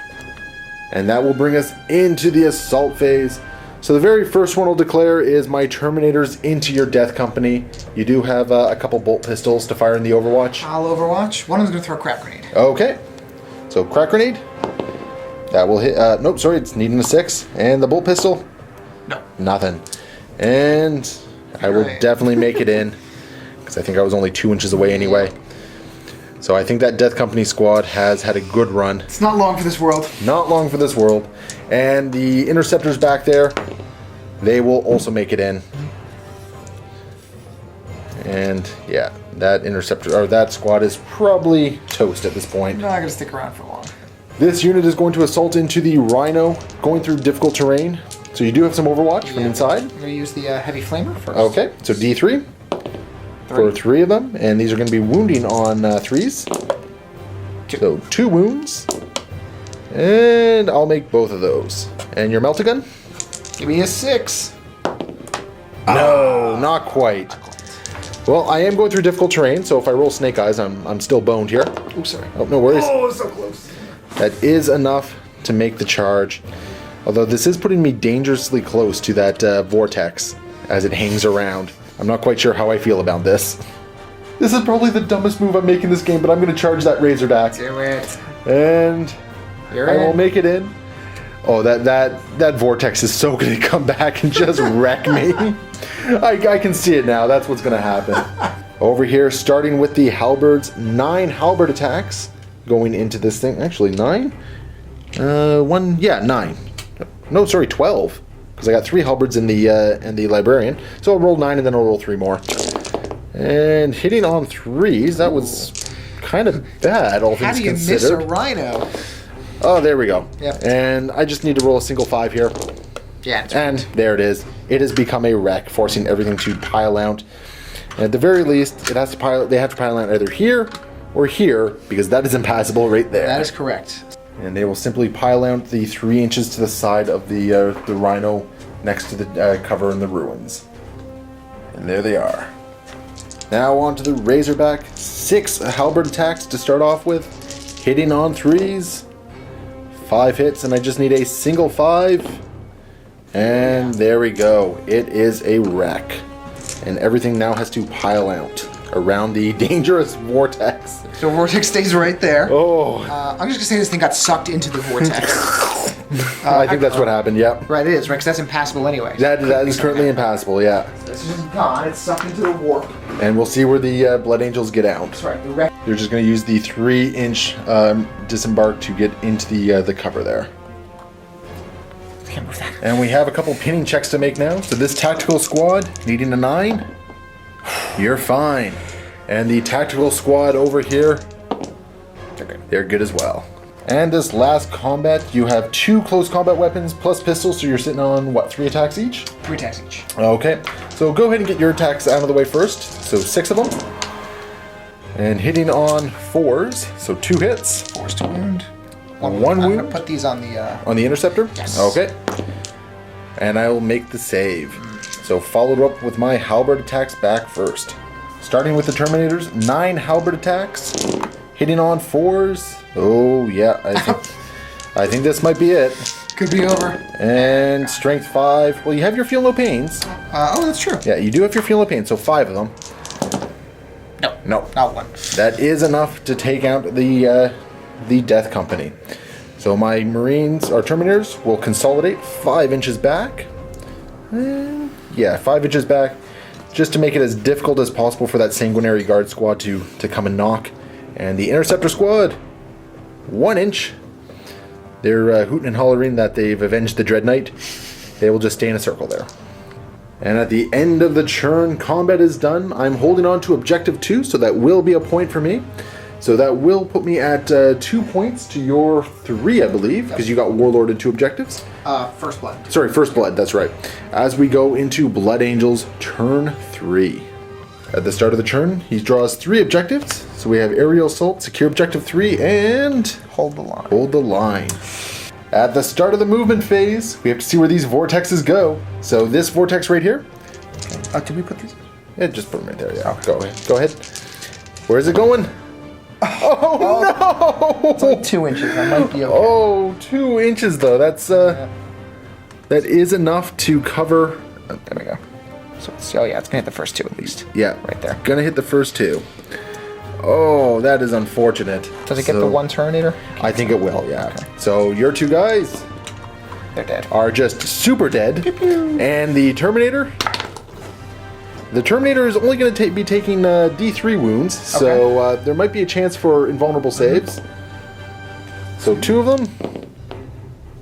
And that will bring us into the assault phase. So the very first one I'll declare is my Terminators into your death company. You do have a couple bolt pistols to fire in the Overwatch. I'll Overwatch. One of them's going to throw a crack grenade. Okay. So crack grenade. That will hit... nope, sorry, it's needing a 6. And the bolt pistol? No. Nothing. And I will definitely make it in. Because I think I was only 2 inches away anyway. So I think that Death Company squad has had a good run. It's not long for this world. Not long for this world. And the Interceptors back there, they will also make it in. And yeah, that Interceptor, or that squad is probably toast at this point. Not going to stick around for long. This unit is going to assault into the Rhino, going through difficult terrain. So you do have some Overwatch from inside. I'm going to use the Heavy Flamer first. Okay, so D3. For 3 of them, and these are going to be wounding on 3s. 2. So 2 wounds. And I'll make both of those. And your Meltagun? Give me a 6. No, not quite. Well, I am going through difficult terrain, so if I roll Snake Eyes, I'm still boned here. Oh, sorry. Oh, no worries. Oh, so close. That is enough to make the charge. Although this is putting me dangerously close to that Vortex as it hangs around. I'm not quite sure how I feel about this. This is probably the dumbest move I'm making this game, but I'm going to charge that Razorback. Do it. And You're I in. will make it in. Oh, that Vortex is so going to come back and just wreck me. I can see it now. That's what's going to happen. Over here, starting with the Halberds, 9 Halberd attacks going into this thing. Actually, 9? 9. No, sorry, 12. Because I got 3 Halberds in the Librarian. So I'll roll 9 and then I'll roll 3 more. And hitting on 3s, that was kind of bad, all How things do you considered. miss a Rhino? Oh, there we go. Yep. And I just need to roll a single 5 here. Yeah. And there it is. It has become a wreck, forcing everything to pile out. And at the very least, it has to pile. They have to pile out either here or here, because that is impassable right there. That is correct. And they will simply pile out the 3 inches to the side of the Rhino next to the cover in the ruins. And there they are. Now on to the Razorback. 6 Halberd attacks to start off with. Hitting on 3s. 5 hits, and I just need a single 5. And there we go. It is a wreck. And everything now has to pile out around the dangerous Vortex. So Vortex stays right there. Oh. I'm just going to say this thing got sucked into the Vortex. I think that's what happened, yep. Right, it is, right? Because that's impassable anyway. That is currently impassable, yeah. This is just gone. It's sucked into the warp. And we'll see where the Blood Angels get out. That's right. The wreck. They're just going to use the 3-inch disembark to get into the cover there. Can't move that. And we have a couple pinning checks to make now. So this tactical squad, needing a 9, you're fine. And the tactical squad over here, they're good as well. And this last combat, you have 2 close combat weapons plus pistols, so you're sitting on, what, 3 attacks each? 3 attacks each. Okay, so go ahead and get your attacks out of the way first. So 6 of them. And hitting on 4s, so 2 hits. 4s to wound. One I'm wound. going to put these on the... On the Interceptor? Yes. Okay. And I will make the save. So followed up with my Halberd attacks back first. Starting with the Terminators, 9 Halberd attacks. Hitting on 4s. Oh, yeah. I think this might be it. Could be over. And Strength 5. Well, you have your Feel No Pains. Oh, that's true. Yeah, you do have your Feel No Pains, so 5 of them. No. No. Not 1. That is enough to take out the the Death Company. So my Marines, or Terminators, will consolidate 5 inches back. Yeah, 5 inches back, just to make it as difficult as possible for that Sanguinary Guard squad to come and knock. And the Interceptor squad, 1 inch. They're hooting and hollering that they've avenged the Dread Knight. They will just stay in a circle there. And at the end of the turn, combat is done. I'm holding on to Objective 2, so that will be a point for me. So that will put me at 2 points to your 3, I believe, because you got Warlord and 2 objectives. First Blood. Sorry, First Blood, that's right. As we go into Blood Angels, turn 3. At the start of the turn, he draws 3 objectives. So we have Aerial Assault, Secure Objective 3, and Hold the line. Hold the line. At the start of the movement phase, we have to see where these vortexes go. So this vortex right here. Did we put these? Yeah, just put them right there. Yeah, okay. Go ahead. Where's it going? Oh, no! It's only 2 inches. That might be okay. Oh, 2 inches though. That's that is enough to cover. There we go. So yeah, it's gonna hit the first 2 at least. Yeah, right there. Gonna hit the first 2. Oh, that is unfortunate. Does it get the 1 Terminator? I think it will. Yeah. Okay. So your 2 guys, they're dead. Are just super dead. Pew pew. And the Terminator. The Terminator is only going to be taking D3 wounds, so there might be a chance for invulnerable saves. So 2 of them.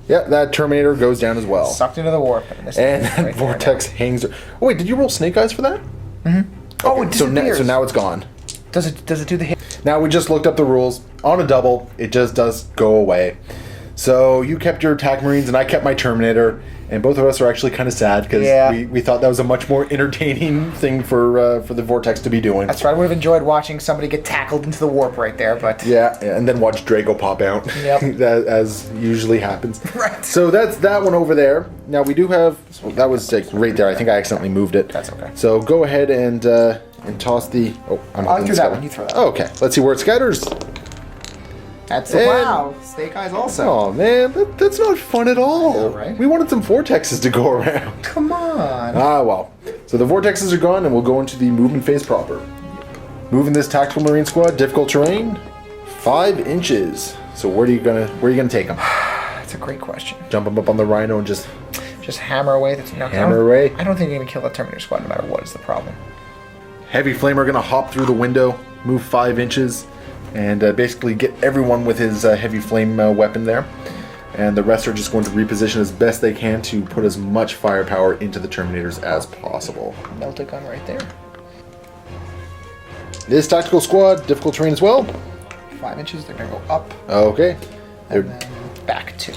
Yeah, that Terminator goes down as well. Sucked into the warp. And that right vortex hangs. Oh wait, did you roll Snake Eyes for that? Mm-hmm. Okay, Oh, it disappears. so now it's gone. Does it do the hit? Now we just looked up the rules. On a double, it just does go away. So you kept your attack Marines and I kept my Terminator. And both of us are actually kind of sad because we thought that was a much more entertaining thing for the Vortex to be doing. That's right. I would have enjoyed watching somebody get tackled into the warp right there, but... Yeah, and then watch Drago pop out, as usually happens. Right. So that's that one over there. Now we do have... So that was like right there. I think I accidentally moved it. That's okay. So go ahead and toss the... Oh, I'll do that one. You throw that. Oh, okay. Let's see where it scatters. That's wow. Snake Eyes also. Oh man, that's not fun at all. I know, right? We wanted some vortexes to go around. Come on. Ah well. So the vortexes are gone, and we'll go into the movement phase proper. Moving this tactical marine squad, difficult terrain, 5 inches. So where are you gonna take them? That's a great question. Jump them up on the Rhino and just hammer away. Hammer away. I don't think you're gonna kill that Terminator squad no matter what is the problem. Heavy Flamer gonna hop through the window, move 5 inches. And basically get everyone with his heavy flame weapon there. And the rest are just going to reposition as best they can to put as much firepower into the Terminators as possible. Melt a gun right there. This tactical squad, difficult terrain as well. 5 inches, they're going to go up. Okay. And then back 2.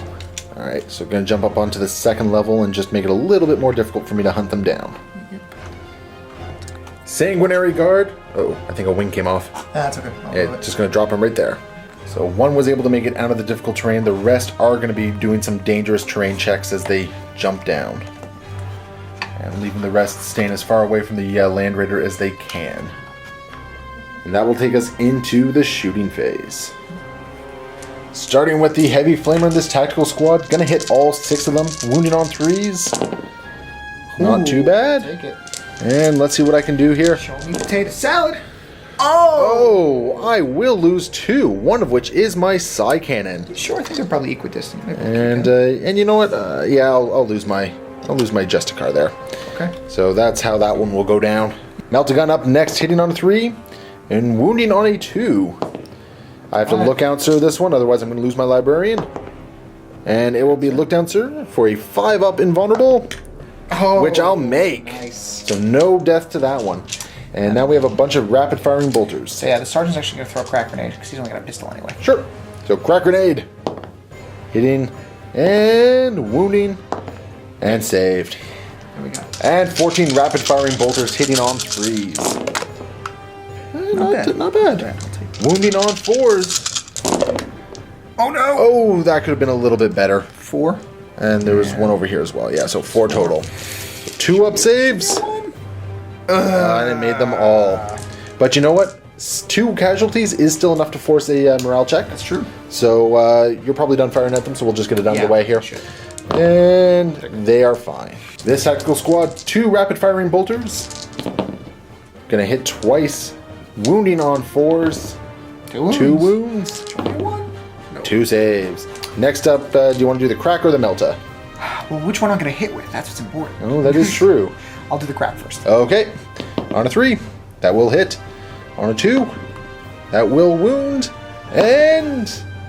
Alright, so going to jump up onto the second level and just make it a little bit more difficult for me to hunt them down. Yep. Sanguinary Guard. Oh, I think a wing came off. That's okay. It's just going to drop him right there. So 1 was able to make it out of the difficult terrain. The rest are going to be doing some dangerous terrain checks as they jump down. And leaving the rest staying as far away from the Land Raider as they can. And that will take us into the shooting phase. Starting with the Heavy Flamer in this tactical squad. Going to hit all 6 of them. Wounding on 3s. Not too bad. Take it. And let's see what I can do here. Show me potato salad. Oh, I will lose 2, one of which is my Psy Cannon. Sure, I think they're probably equidistant. And you know what? Yeah, I'll lose my Justicar there. Okay. So that's how that one will go down. Melt a gun up next, hitting on a 3, and wounding on a 2. I have to look out, sir, this one, otherwise I'm going to lose my Librarian. And it will be look down, sir, for a 5-up invulnerable. Oh, which I'll make. Nice. So no death to that one. And now we have a bunch of rapid firing bolters. So yeah, the sergeant's actually going to throw a crack grenade because he's only got a pistol anyway. Sure. So crack grenade. Hitting and wounding and saved. There we go. And 14 rapid firing bolters hitting on 3s. Not bad. Wounding on 4s. Oh no! Oh, that could have been a little bit better. 4. And there was one over here as well. Yeah, so 4 total. 2 up saves. And it made them all. But you know what? 2 casualties is still enough to force a morale check. That's true. So you're probably done firing at them, so we'll just get it out of the way here. Sure. And they are fine. This tactical squad, 2 rapid firing bolters. Gonna hit twice. Wounding on 4s. 2 wounds. 21. 2 saves. Next up, do you want to do the crack or the melta? Well, which one I'm going to hit with? That's what's important. Oh, that is true. I'll do the crack first. Okay. On a 3, that will hit. On a 2, that will wound. And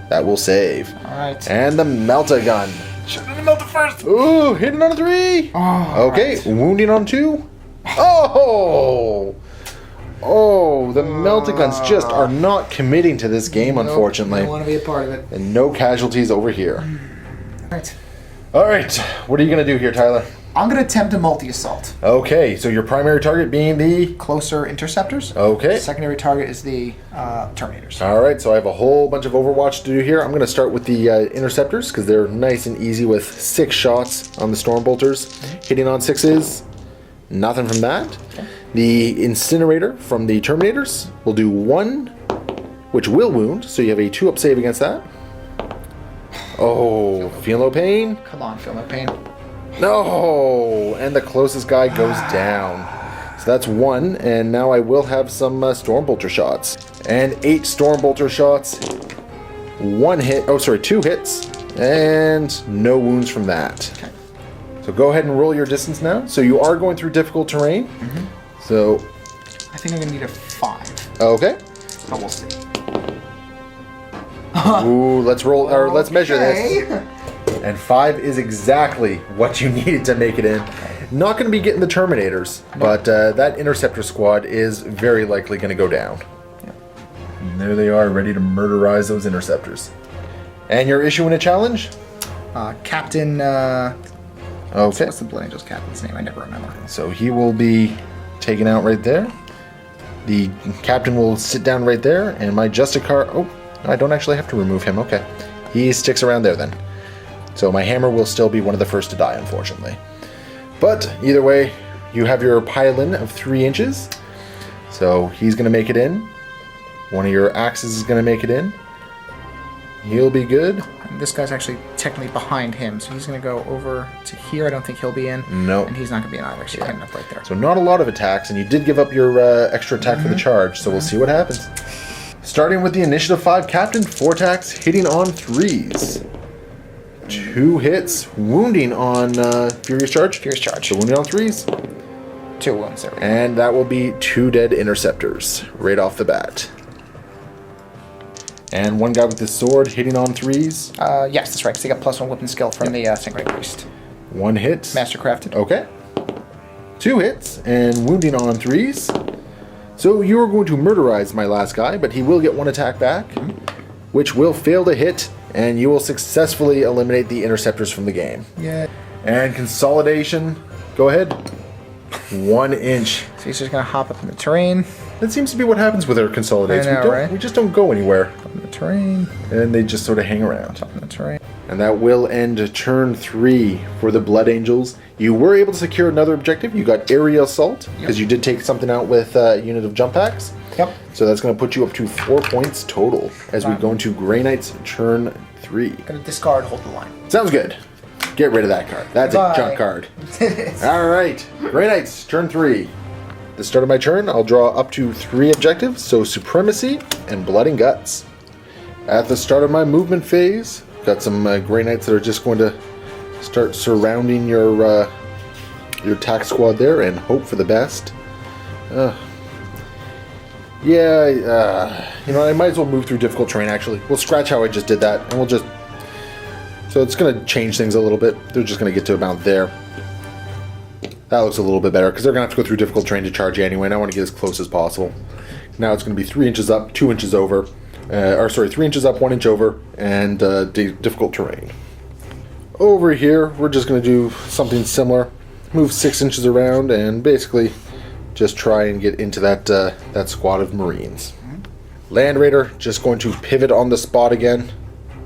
that will save. Alright. And the melta gun. Should have done the melta first. Ooh, hitting on a 3. Oh, okay, right. wounding on 2. Oh! Oh, the melta guns just are not committing to this game, unfortunately. I don't want to be a part of it. And no casualties over here. Alright. Alright, what are you going to do here, Tyler? I'm going to attempt a multi-assault. Okay, so your primary target being the... Closer interceptors. Okay. The secondary target is the Terminators. Alright, so I have a whole bunch of Overwatch to do here. I'm going to start with the Interceptors, because they're nice and easy with 6 shots on the Stormbolters. Hitting on 6s, nothing from that. Okay. The Incinerator from the Terminators will do 1, which will wound, so you have a 2-up save against that. Oh, feel no pain? Come on, feel no pain. No! And the closest guy goes down. So that's 1, and now I will have some Stormbolter shots. And 8 Stormbolter shots. 1 hit, 2 hits, and no wounds from that. Okay. So go ahead and roll your distance now. So you are going through difficult terrain. Mm-hmm. So... I think I'm going to need a 5. Okay. But we'll see. Ooh, let's roll, or let's measure this. Okay. And 5 is exactly what you needed to make it in. Not going to be getting the Terminators, but that Interceptor squad is very likely going to go down. Yep. And there they are, ready to murderize those Interceptors. And you're issuing a challenge? Captain... Okay. What's the Blood Angels captain's name? I never remember. So he will be taken out right there. The captain will sit down right there, and my Justicar... Oh, I don't actually have to remove him. Okay. He sticks around there then. So my hammer will still be one of the first to die, unfortunately. But either way, you have your pile-in of 3 inches. So he's going to make it in. One of your axes is going to make it in. He'll be good. And this guy's actually technically behind him, so he's going to go over to here. I don't think he'll be in. No. And he's not going to be in either, so you're hitting up right there. So not a lot of attacks, and you did give up your extra attack for the charge, so we'll see what happens. Starting with the Initiative 5 Captain, 4 attacks, hitting on 3s. 2 hits, wounding on Furious Charge. Furious Charge. So wounding on 3s. 2 wounds, there we go. And that will be 2 dead Interceptors right off the bat. And 1 guy with his sword hitting on 3s. Yes, that's right, because he got +1 weapon skill from the Sanctioned Priest. 1 hit. Mastercrafted. Okay. 2 hits, and wounding on 3s. So you are going to murderize my last guy, but he will get 1 attack back, which will fail to hit, and you will successfully eliminate the Interceptors from the game. Yeah. And consolidation, go ahead. 1 inch. So he's just going to hop up in the terrain. That seems to be what happens with our consolidates. I know, right? We just don't go anywhere. Up in the terrain. And they just sort of hang around. Up in the terrain. And that will end turn 3 for the Blood Angels. You were able to secure another objective. You got Area Assault, because you did take something out with a unit of jump packs. Yep. So that's going to put you up to 4 points total as we go into Grey Knights turn 3. Gonna discard, hold the line. Sounds good. Get rid of that card. That's Bye. a junk card. Alright, Grey Knights turn 3. The start of my turn, I'll draw up to 3 objectives, so Supremacy and Blood and Guts. At the start of my movement phase, got some Grey Knights that are just going to start surrounding your attack squad there and hope for the best. You know, I might as well move through difficult terrain, actually. We'll scratch how I just did that, and we'll just... So it's going to change things a little bit. They're just going to get to about there. That looks a little bit better, because they're going to have to go through difficult terrain to charge you anyway, and I want to get as close as possible. Now it's going to be 3 inches up, 2 inches over. 3 inches up, 1 inch over, and difficult terrain. Over here, we're just going to do something similar. Move 6 inches around, and basically just try and get into that squad of Marines. Land Raider, just going to pivot on the spot again.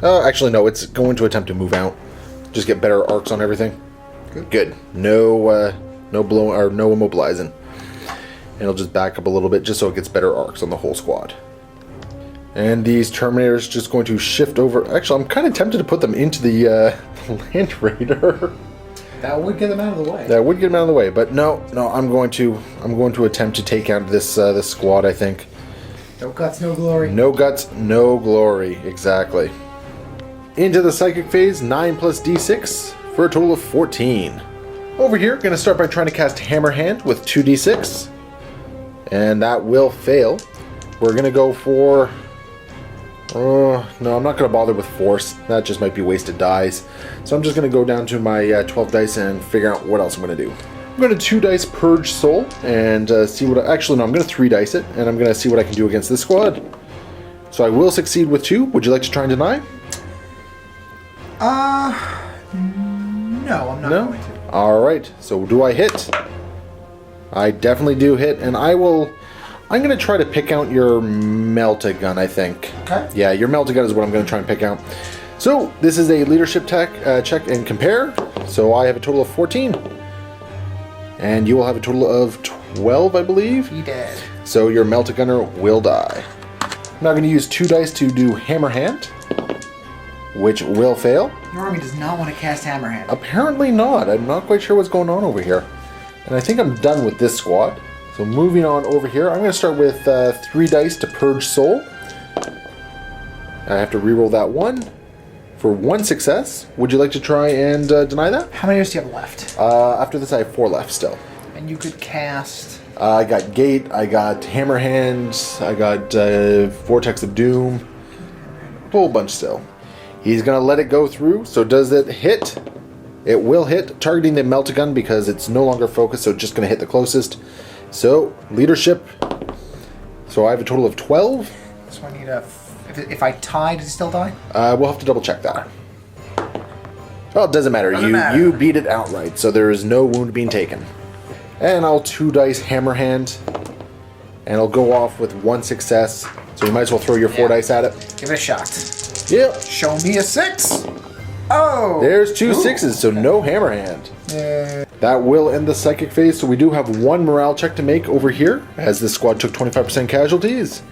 Actually, no, it's going to attempt to move out. Just get better arcs on everything. Good. No blow or no immobilizing. And it'll just back up a little bit just so it gets better arcs on the whole squad. And these Terminators just going to shift over. Actually, I'm kind of tempted to put them into the Land Raider. That would get them out of the way. That would get them out of the way, but no, I'm going to attempt to take out this squad, I think. No guts, no glory. No guts, no glory. Exactly. into the psychic phase, 9 plus d6 for a total of 14. Over here, going to start by trying to cast Hammer Hand with 2d6. And that will fail. We're going to go for... no, I'm not going to bother with Force. That just might be wasted dice. So I'm just going to go down to my 12 dice and figure out what else I'm going to do. I'm going to 2 dice Purge Soul and see what... Actually, no, I'm going to 3 dice it. And I'm going to see what I can do against this squad. So I will succeed with 2. Would you like to try and deny? No, I'm not going to. Alright, so do I hit? I definitely do hit, and I'm going to try to pick out your Melt-A-Gun, I think. Okay. Yeah, your Melt-A-Gun is what I'm going to try and pick out. So, this is a leadership check and compare. So I have a total of 14. And you will have a total of 12, I believe. He did. So your Melt-A-Gunner will die. I'm now going to use 2 dice to do Hammer Hand, which will fail. Your army does not want to cast Hammerhand. Apparently not. I'm not quite sure what's going on over here. And I think I'm done with this squad. So moving on over here, I'm going to start with 3 dice to Purge Soul. I have to reroll that 1 for 1 success. Would you like to try and deny that? How many do you have left? After this, I have 4 left still. And you could cast... I got Gate, I got Hammer Hand, I got Vortex of Doom. A whole bunch still. He's going to let it go through, so does it hit? It will hit, targeting the Melt-A-Gun because it's no longer focused, so it's just going to hit the closest. So, leadership. So I have a total of 12. So I need a... If I tie, does he still die? We'll have to double check that. Well, it doesn't matter. You beat it outright, so there is no wound being taken. And I'll 2 dice Hammer Hand, and I'll go off with 1 success. So you might as well throw your 4 dice at it. Give it a shot. Yep. Show me a 6. Oh! There's 2 6s, so no Hammer Hand. That will end the psychic phase, so we do have 1 morale check to make over here, as this squad took 25% casualties.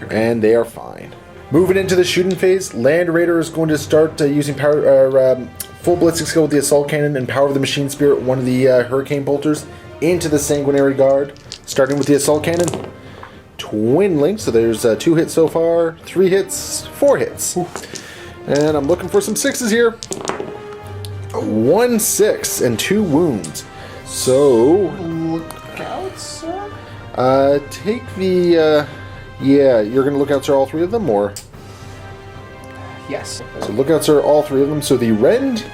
And they are fine. Moving into the shooting phase, Land Raider is going to start using full blitzing skill with the Assault Cannon and Power of the Machine Spirit, one of the Hurricane Bolters, into the Sanguinary Guard, starting with the Assault Cannon. Twin Link, so there's 2 hits so far, 3 hits, 4 hits. And I'm looking for some 6s here. 1 6 and 2 wounds. So... Look out, sir? Take the... yeah, you're going to look out, sir, all 3 of them, or...? Yes. So look out, sir, all 3 of them. So the Rend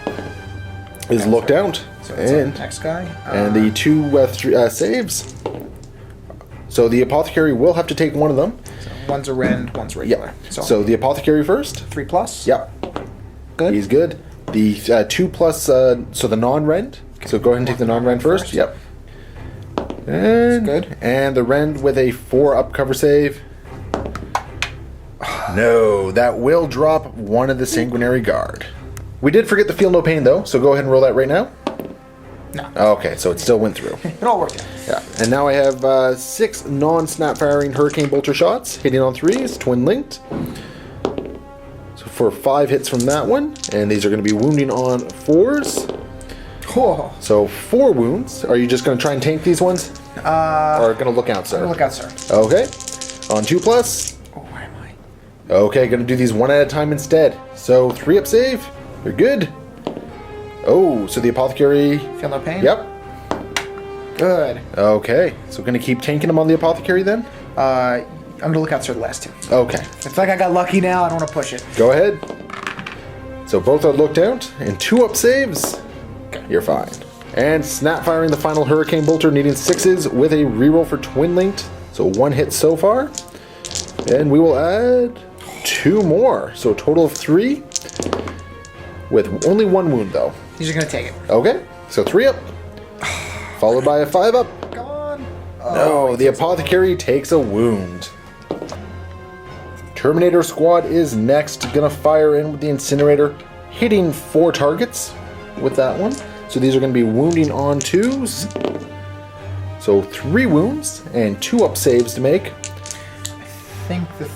is looked out. So it's and the next guy. And the 2 saves. So the Apothecary will have to take one of them. So one's a Rend, one's regular. Yeah. So the Apothecary first. 3+? Yep. Good. He's good. The 2+, so the non-Rend. Okay. So go ahead and take the non-Rend first. Yep. And, good. And the Rend with a 4 up cover save. No, that will drop one of the Sanguinary Guard. We did forget the Feel No Pain, though, so go ahead and roll that right now. No. Okay, so it still went through. It all worked out. Yeah, and now I have 6 non-snap firing Hurricane Bolter shots, hitting on 3s, twin linked. So for 5 hits from that one, and these are going to be wounding on 4s. Oh. So 4 wounds. Are you just going to try and tank these ones? Or going to look out, sir? Look out, sir. Okay. On 2+. Oh, where am I? Okay, going to do these one at a time instead. So 3 up save. You're good. Oh, so the Apothecary... Feel no pain? Yep. Good. Okay, so going to keep tanking them on the Apothecary then? I'm going to look out for the last 2. Okay. It's like I got lucky now. I don't want to push it. Go ahead. So both are looked out, and 2 up saves. Okay. You're fine. And snap firing the final Hurricane Bolter, needing 6s with a reroll for twin linked. So 1 hit so far. And we will add 2 more. So a total of 3. With only 1 wound though. He's just going to take it. Okay, so 3 up. Followed by a 5 up. Come on. No, the Apothecary takes a wound. Terminator Squad is next. Gonna fire in with the Incinerator, hitting 4 targets with that one. So these are gonna be wounding on 2s. So 3 wounds and 2 up saves to make. I think the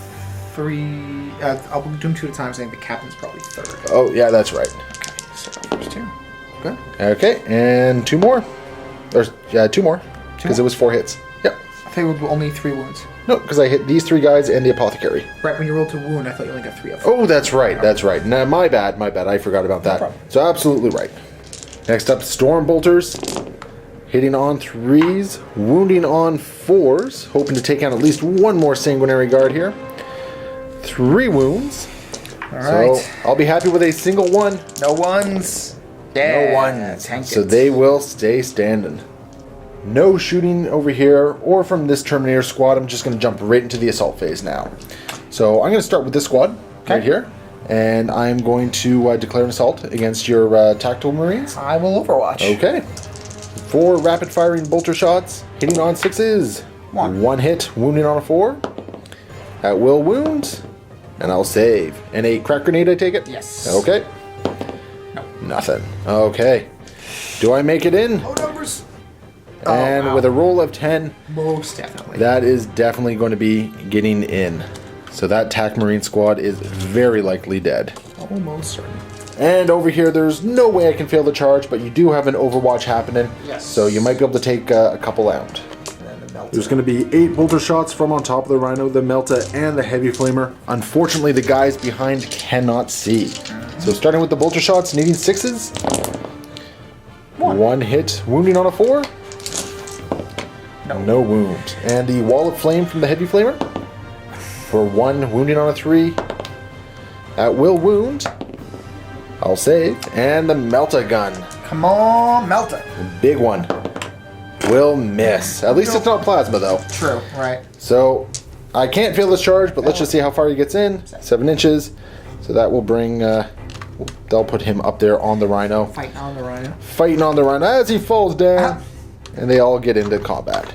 3... I'll do them 2 at a time. I think the captain's probably 3rd. Oh, yeah, that's right. Okay, so first 2. Okay. Okay, and 2 more. Or, yeah, 2 more. Because it was 4 hits. Yep. thought you were only 3 wounds. No, because I hit these 3 guys and the apothecary. Right, when you rolled to wound, I thought you only got 3 of them. Oh, that's right, that's right. No, my bad, I forgot about that. problem. So absolutely right. Next up, Storm Bolters. Hitting on 3s, wounding on 4s, hoping to take out at least 1 more Sanguinary Guard here. 3 wounds. Alright. So I'll be happy with a single 1. No ones. Yeah, No ones. tank So it. they will stay standing. No shooting over here or from this Terminator squad. I'm just going to jump right into the assault phase now. So I'm going to start with this squad right here. And I'm going to declare an assault against your tactical Marines. I will Overwatch. Okay. 4 rapid firing bolter shots, hitting on 6s. 1 hit, wounding on a 4. At will wound, and I'll save. And a crack grenade, I take it? Yes. Okay. No. Nothing. Okay. Do I make it in? Low numbers. And wow. with a roll of 10, Most definitely. that is definitely going to be getting in. So that TAC Marine squad is very likely dead. Almost certain. And over here, there's no way I can fail the charge, but you do have an Overwatch happening. Yes. So you might be able to take a couple out. There's going to be 8 bolter shots from on top of the Rhino, the Melta, and the Heavy Flamer. Unfortunately, the guys behind cannot see. So starting with the bolter shots, needing 6s. 1 hit, wounding on a 4. No wound. And the Wall of Flame from the Heavy Flamer. For 1, wounding on a 3. At will wound. I'll save. And the Melta gun. Come on, Melta. The big one. Will miss. At least it's not plasma, though. True, right. So, I can't feel this charge, but let's just see how far he gets in. 7 inches. So that will bring... they'll put him up there on the Rhino. Fighting on the Rhino. Fighting on the Rhino as he falls down. And they all get into combat.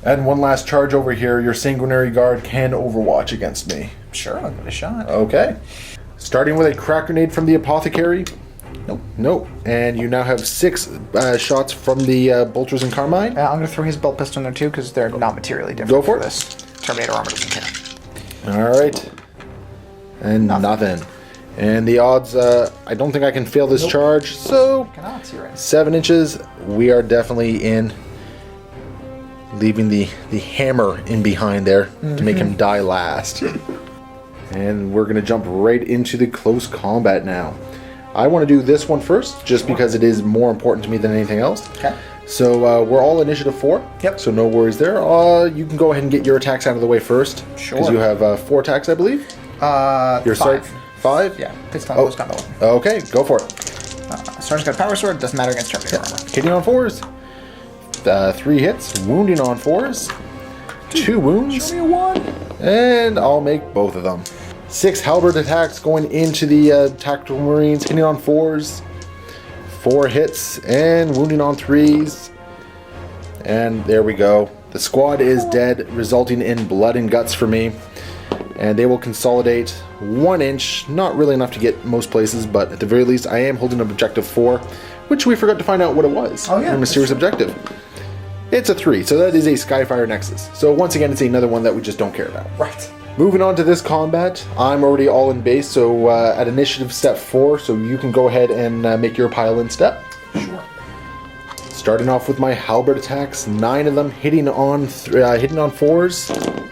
And one last charge over here. Your Sanguinary Guard can Overwatch against me. Sure, I'll give it a shot. Okay. Starting with a crack grenade from the Apothecary. Nope. And you now have 6 shots from the Bolters and Carmine. I'm going to throw his bolt pistol in there too because they're not materially different. Go for it. This Terminator armor doesn't care. Alright. And nothing. And the odds, I don't think I can fail this charge, so Cannot, you're right. 7 inches, we are definitely in. Leaving the hammer in behind there to make him die last. And we're going to jump right into the close combat now. I want to do this one first, just because it is more important to me than anything else. Okay. So we're all initiative 4. Yep. So no worries there. You can go ahead and get your attacks out of the way first. Sure. Because you have 4 attacks, I believe. Your 5? 5? Yeah, pistol close combat one. Okay, go for it. Sergeant's got a power sword, doesn't matter against Terminator armor. Hitting on 4s. 3 hits, wounding on 4s. 2 wounds. Show me a 1. And I'll make both of them. 6 halberd attacks going into the tactical Marines, hitting on 4s. 4 hits and wounding on 3s. And there we go. The squad is dead, resulting in blood and guts for me. And they will consolidate 1 inch. Not really enough to get most places, but at the very least, I am holding up objective 4, which we forgot to find out what it was. Oh, yeah, A mysterious objective. It's a 3, so that is a Skyfire Nexus. So once again, it's another one that we just don't care about. Right. Moving on to this combat, I'm already all in base, so at initiative step 4, so you can go ahead and make your pile in step. Sure. Starting off with my halberd attacks, 9 of them hitting on 4s.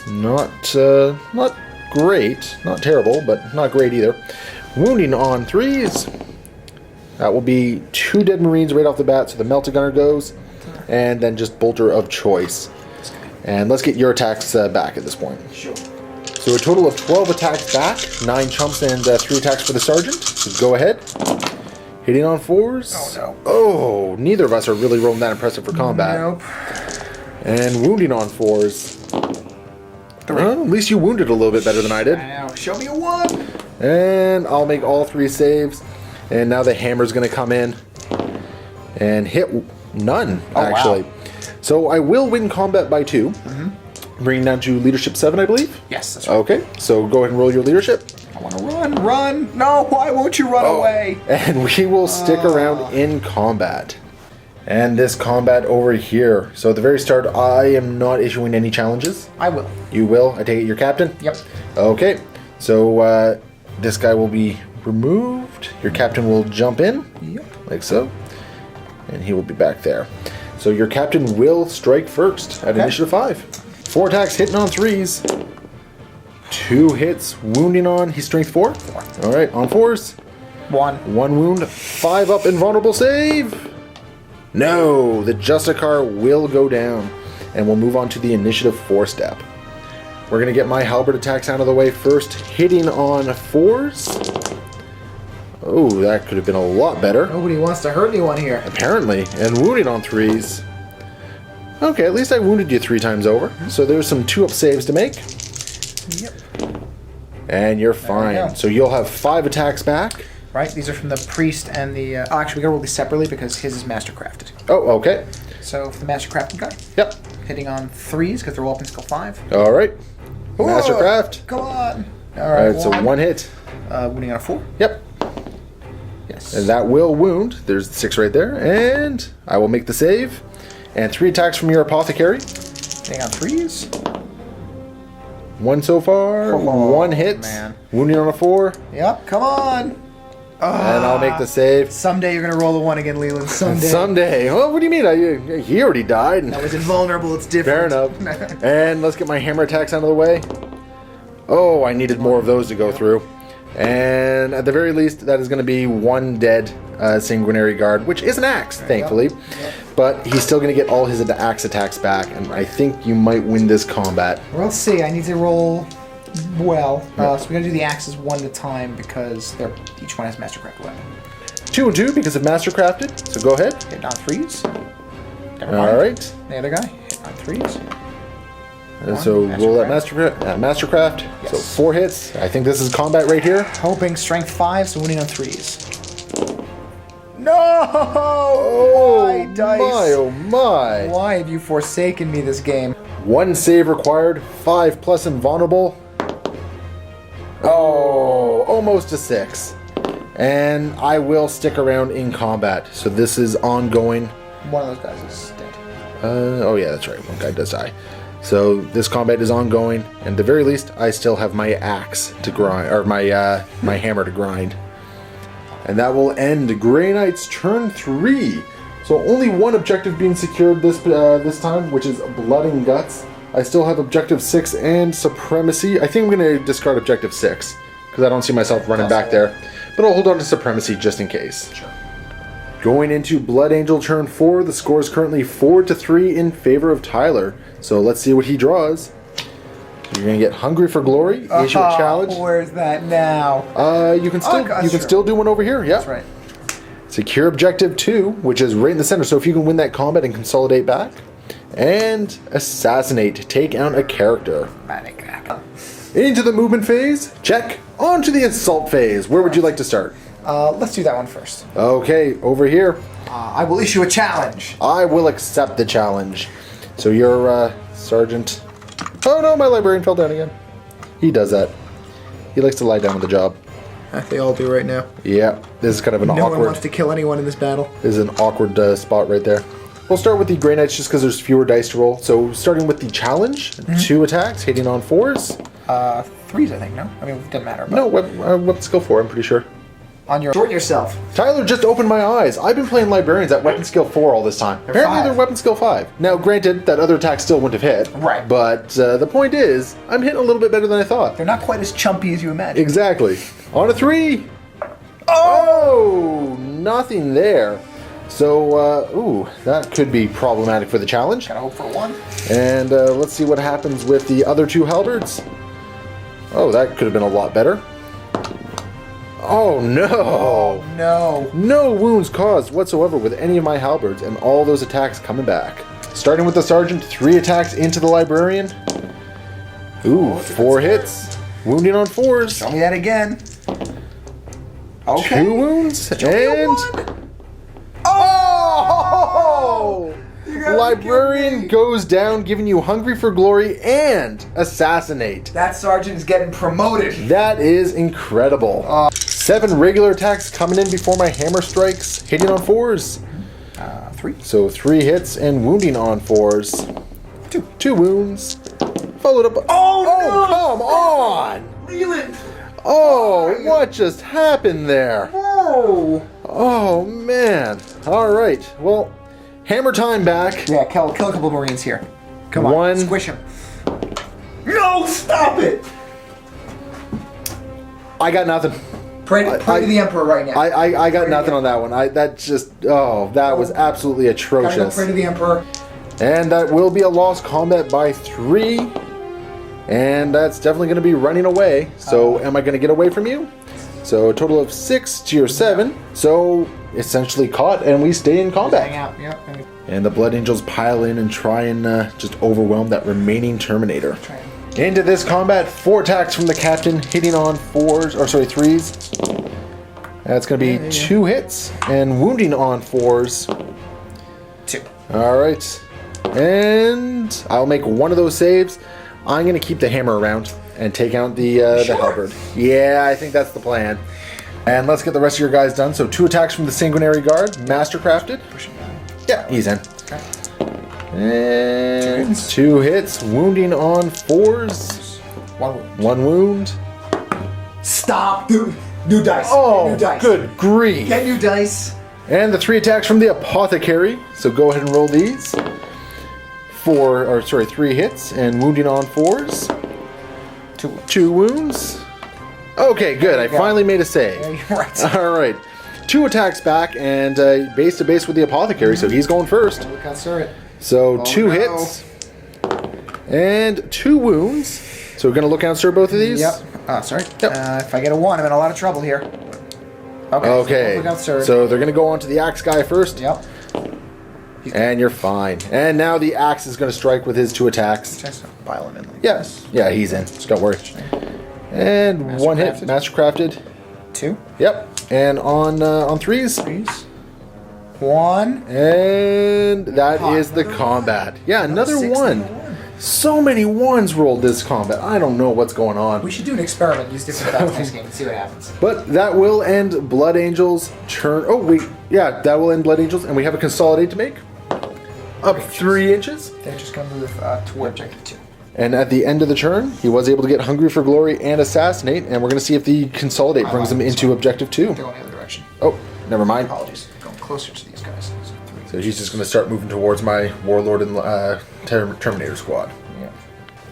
Not great, not terrible, but not great either. Wounding on 3s. That will be 2 dead Marines right off the bat, so the Melta Gunner goes, and then just Bolter of choice. And let's get your attacks back at this point. Sure. So a total of 12 attacks back, 9 chumps and 3 attacks for the Sergeant. So go ahead. Hitting on 4s. Oh, no. Oh, neither of us are really rolling that impressive for combat. Nope. And wounding on 4s. Well, at least you wounded a little bit better than I did. I know. Show me a 1. And I'll make all 3 saves. And now the hammer's going to come in and hit none, actually. Wow. So I will win combat by 2. Bringing down to leadership 7, I believe. Yes, that's right. Okay, so go ahead and roll your leadership. I want to run. Run. No, why won't you run away? And we will stick around in combat. And this combat over here. So at the very start, I am not issuing any challenges. I will. You will? I take it you're captain? Yep. Okay, so this guy will be removed. Your captain will jump in. Yep. Like so. And he will be back there. So your captain will strike first at initiative 5. 4 attacks hitting on 3s. 2 hits wounding on. He's strength 4. All right, on 4s. 1. 1 wound. 5 up. Invulnerable save. No, the Justicar will go down, and we'll move on to the initiative 4 step. We're gonna get my halberd attacks out of the way first, hitting on 4s. Oh, that could have been a lot better. Nobody wants to hurt anyone here. Apparently, and wounding on 3s. Okay, at least I wounded you 3 times over. So there's some 2-up saves to make. Yep. And you're fine. So you'll have 5 attacks back. Right, these are from the priest and the... actually, we gotta roll these separately because his is mastercrafted. Oh, okay. So for the mastercrafted guy. Yep. Hitting on 3s because they're all up in skill 5. All right. Whoa, Mastercraft. come on. All right, so 1 hit. Wounding on a 4. Yep. Yes. And that will wound. There's 6 right there. And I will make the save. And 3 attacks from your apothecary. Hitting on 3s. 1 so far. 1 hit. Man. Wounding on a 4. Yep, come on. And I'll make the save. Someday you're gonna roll a 1 again, Leland. Someday. Someday. Oh, what do you mean? He already died. That was invulnerable. It's different. Fair enough. And let's get my hammer attacks out of the way. Oh, I needed more of those to go through. And at the very least, that is going to be 1 dead sanguinary guard, which is an axe, thankfully. Yep. But he's still going to get all his axe attacks back, and I think you might win this combat. Well, let's see. I need to roll well. So we're gonna do the axes 1 at a time because each one has mastercraft weapon. 2 and 2 because of mastercrafted. So go ahead. Hit on 3s. All right. The other guy hit on 3s. And so roll that mastercraft. Yes. So 4 hits. I think this is combat right here. Hoping strength 5, so winning on 3s. No! Oh Why, dice? my! Oh my! Why have you forsaken me this game? 1 save required. 5 plus invulnerable. Oh, almost a 6. And I will stick around in combat. So this is ongoing. One of those guys is dead. Oh yeah, that's right. 1 guy does die. So this combat is ongoing, and at the very least, I still have my axe to grind, or my hammer to grind. And that will end Grey Knight's turn 3. So only 1 objective being secured this time, which is Blood and Guts. I still have objective 6 and Supremacy. I think I'm going to discard objective 6 because I don't see myself running back there. But I'll hold on to Supremacy just in case. Sure. Going into Blood Angel turn 4, the score is currently 4-3 in favor of Tyler. So let's see what he draws. You're gonna get Hungry for Glory. Issue a challenge. Where's that now? You can still do one over here. Yeah. That's right. Secure objective 2, which is right in the center. So if you can win that combat and consolidate back, and assassinate, take out a character. Into the movement phase. Check. On to the assault phase. Where would you like to start? Let's do that one first. Okay, over here. I will issue a challenge. I will accept the challenge. So you're Sergeant. Oh no, my librarian fell down again. He does that. He likes to lie down with the job. They all do right now. Yeah, this is kind of an No awkward. one wants to kill anyone in this battle. This is an awkward spot right there. We'll start with the Grey Knights just because there's fewer dice to roll. So starting with the challenge, 2 attacks, hitting on 4s. 3s, I think. No, I mean it doesn't matter. But No, weapons skill 4. I'm pretty sure. on your short yourself. Tyler just opened my eyes. I've been playing librarians at weapon skill 4 all this time. Apparently 5. they're weapon skill 5. Now, granted, that other attack still wouldn't have hit. Right. But the point is, I'm hitting a little bit better than I thought. They're not quite as chumpy as you imagine. Exactly. On a 3. Oh, nothing there. So, ooh, that could be problematic for the challenge. Gotta hope for 1. And let's see what happens with the other 2 halberds. Oh, that could have been a lot better. Oh no! No. No wounds caused whatsoever with any of my halberds, and all those attacks coming back. Starting with the sergeant, 3 attacks into the librarian. Ooh, 4 hits. Wounding on 4s. Show me that again. Okay. 2 wounds, Show me a and... 1. Oh! Librarian goes down, giving you Hungry for Glory and Assassinate. That sergeant is getting promoted. That is incredible. 7 regular attacks coming in before my hammer strikes, hitting on 4s. 3. So 3 hits and wounding on 4s. 2 wounds. Followed up. Oh, come on! Leland. Oh, what just happened there? Whoa. Oh, man. All right. Well, Hammer time back. Yeah, kill a couple Marines here. Come on, One. squish him. No, stop it! I got nothing. Pray to the Emperor right now. I got nothing on that one. That was absolutely Gotta go atrocious. pray to the Emperor. And that will be a lost combat by 3. And that's definitely going to be running away. So am I going to get away from you? So a total of 6 to your 7. So essentially caught, and we stay in combat. Hang out, yep. And the Blood Angels pile in and try and just overwhelm that remaining Terminator. Into this combat, 4 attacks from the captain, hitting on 3s. That's going to be 2 hits, and wounding on 4s. 2. Alright. And I'll make one of those saves. I'm going to keep the hammer around and take out the halberd. Yeah, I think that's the plan. And let's get the rest of your guys done. So 2 attacks from the Sanguinary Guard, Mastercrafted. Push him down. Yeah, he's in. Okay. And 2 hits, wounding on 4s. 1 wound. 1 wound. Stop! New dice. Oh, new dice. good grief. Get new dice. And the 3 attacks from the Apothecary. So go ahead and roll these. 3 hits and wounding on 4s. 2 wounds. Okay, good. I finally made a save. Yeah, you're right. All right. 2 attacks back and base to base with the Apothecary, so he's going first. Look how sir it. So 2 hits and 2 wounds. So we're going to look out, sir, both of these? Yep. Sorry. Yep. If I get a 1, I'm in a lot of trouble here. Okay. Look out, sir. So they're going to go on to the axe guy first. Yep. And you're fine. And now the axe is going to strike with his 2 attacks. Just pile him in like Yes. this. Yeah, he's in. Don't worry. And 1 hit, Mastercrafted. 2. Yep. And on 3s. 3s. 1. And that is the combat. Yeah, another 1. So many 1s rolled this combat. I don't know what's going on. We should do an experiment. Use different dice next game and see what happens. But that will end Blood Angels' turn. Oh, wait. Yeah, that will end Blood Angels. And we have a consolidate to make. Up 3 inches. They're just going to move toward objective 2. And at the end of the turn, he was able to get Hungry for Glory and Assassinate. And we're going to see if the consolidate brings him into objective 2. They're going the other direction. Oh, never mind. Apologies. Going closer to these guys. So he's just going to start moving towards my Warlord and Terminator squad. Yeah.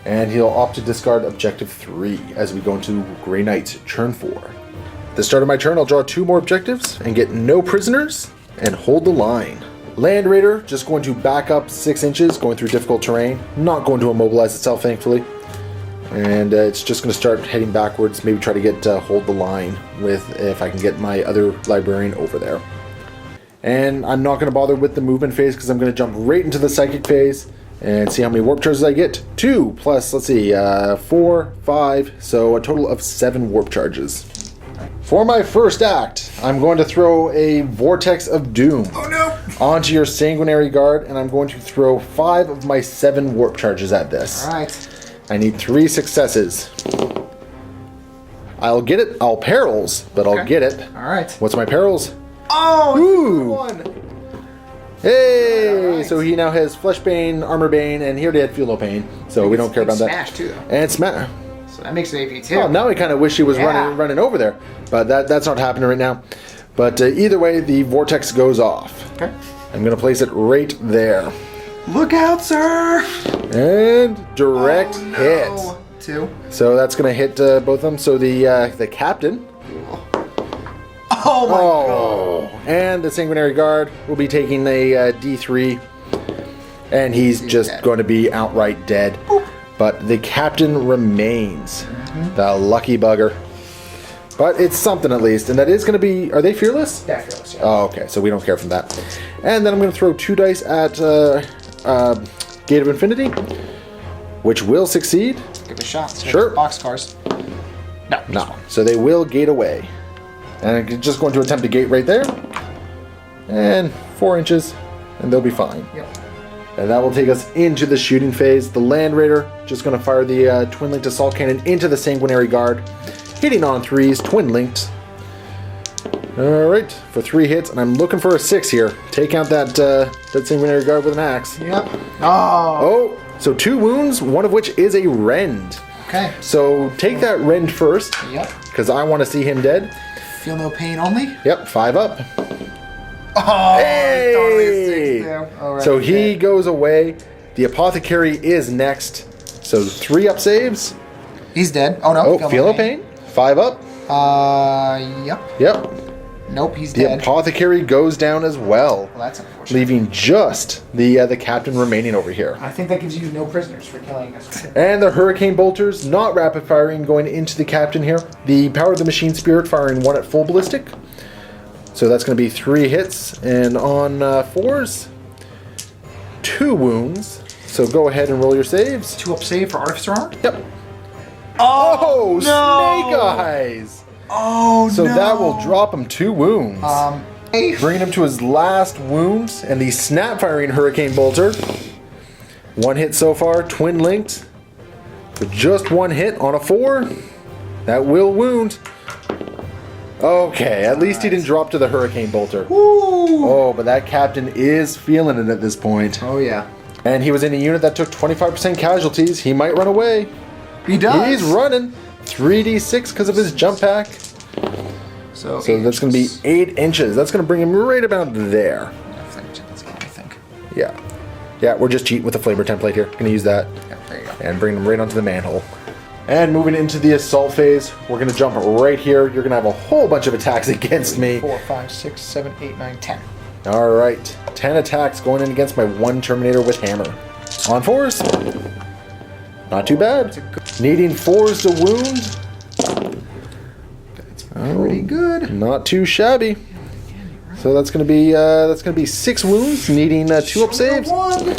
And he'll opt to discard objective 3 as we go into Grey Knight's turn 4. At the start of my turn, I'll draw 2 more objectives and get no prisoners and hold the line. Land Raider just going to back up 6 inches, going through difficult terrain. Not going to immobilize itself, thankfully. And it's just going to start heading backwards, maybe try to get hold the line with if I can get my other Librarian over there. And I'm not going to bother with the movement phase because I'm going to jump right into the Psychic phase and see how many warp charges I get. 2 plus, let's see, 4, 5, so a total of 7 warp charges. For my first act, I'm going to throw a Vortex of Doom onto your Sanguinary Guard, and I'm going to throw 5 of my 7 warp charges at this. Alright. I need 3 successes. I'll get it. I'll perils, but I'll get it. Alright. What's my perils? Oh, Ooh. 1. Hey! Alright. So he now has Flesh Bane, Armor Bane, and he already had Feel No Pain, so we don't care about that. Smash too, though. And Smash. So that makes it AP too. Oh, now I kind of wish he was Yeah. running over there, but that's not happening right now. But either way, the Vortex goes off. Okay. I'm going to place it right there. Look out, sir! And direct hit. 2. So that's going to hit both of them. So the captain. Oh my god. And the Sanguinary Guard will be taking a D3. And he's just dead. going to be outright dead. Boop. But the captain remains. The lucky bugger. But it's something at least. And that is going to be... Are they fearless? Yeah, fearless, yeah. Oh, okay. So we don't care from that. And then I'm going to throw 2 dice at Gate of Infinity. Which will succeed. Give it a shot. So Sure. Boxcars. No. No. So they will gate away. And I'm just going to attempt to gate right there. And 4 inches. And they'll be fine. Yep. And that will take us into the shooting phase. The Land Raider just going to fire the twin-linked assault cannon into the Sanguinary Guard. Hitting on 3s, twin-linked. Alright, for 3 hits. And I'm looking for a 6 here. Take out that Sanguinary Guard with an axe. Yep. Oh. Oh, so 2 wounds, one of which is a rend. Okay. So take that rend first. Yep. Because I want to see him dead. Feel no pain only. Yep, 5 up. Oh, Hey! totally a 6 too. All right, So he goes away. The Apothecary is next. So 3 up saves. He's dead. Oh no. Oh, feel no pain. 5 up. Yep. Yep. Nope, he's The dead. Apothecary goes down as well. Well, that's unfortunate. Leaving just the captain remaining over here. I think that gives you no prisoners for killing us. And the Hurricane Bolters, not rapid firing, going into the captain here. The Power of the Machine Spirit firing 1 at full ballistic. So that's going to be 3 hits. And on 4s, 2 wounds. So go ahead and roll your saves. 2 up save for Artificer Armor? Yep. Oh, Snake Eyes! Oh, So that will drop him 2 wounds. Hey. Bringing him to his last wounds. And the snap firing Hurricane Bolter. 1 hit so far, twin linked. With just 1 hit on a 4. That will wound. Okay, at least he didn't drop to the Hurricane Bolter. Ooh. Oh, but that captain is feeling it at this point. Oh, yeah. And he was in a unit that took 25% casualties. He might run away. He does. He's running. 3d6 because of his jump pack. So that's going to be 8 inches. That's going to bring him right about there. I think. Yeah. Yeah, we're just cheating with the flavor template here. Going to use that. Yeah, there you go. And bring them right onto the manhole. And moving into the assault phase, we're going to jump right here. You're going to have a whole bunch of attacks against me. 4, 5, 6, 7, 8, 9, 10. All right. 10 attacks going in against my 1 Terminator with hammer. On 4s. Not too bad. Needing 4s to wound. That's pretty good. Not too shabby. So that's going to be 6 wounds, needing 2 up saves. 1.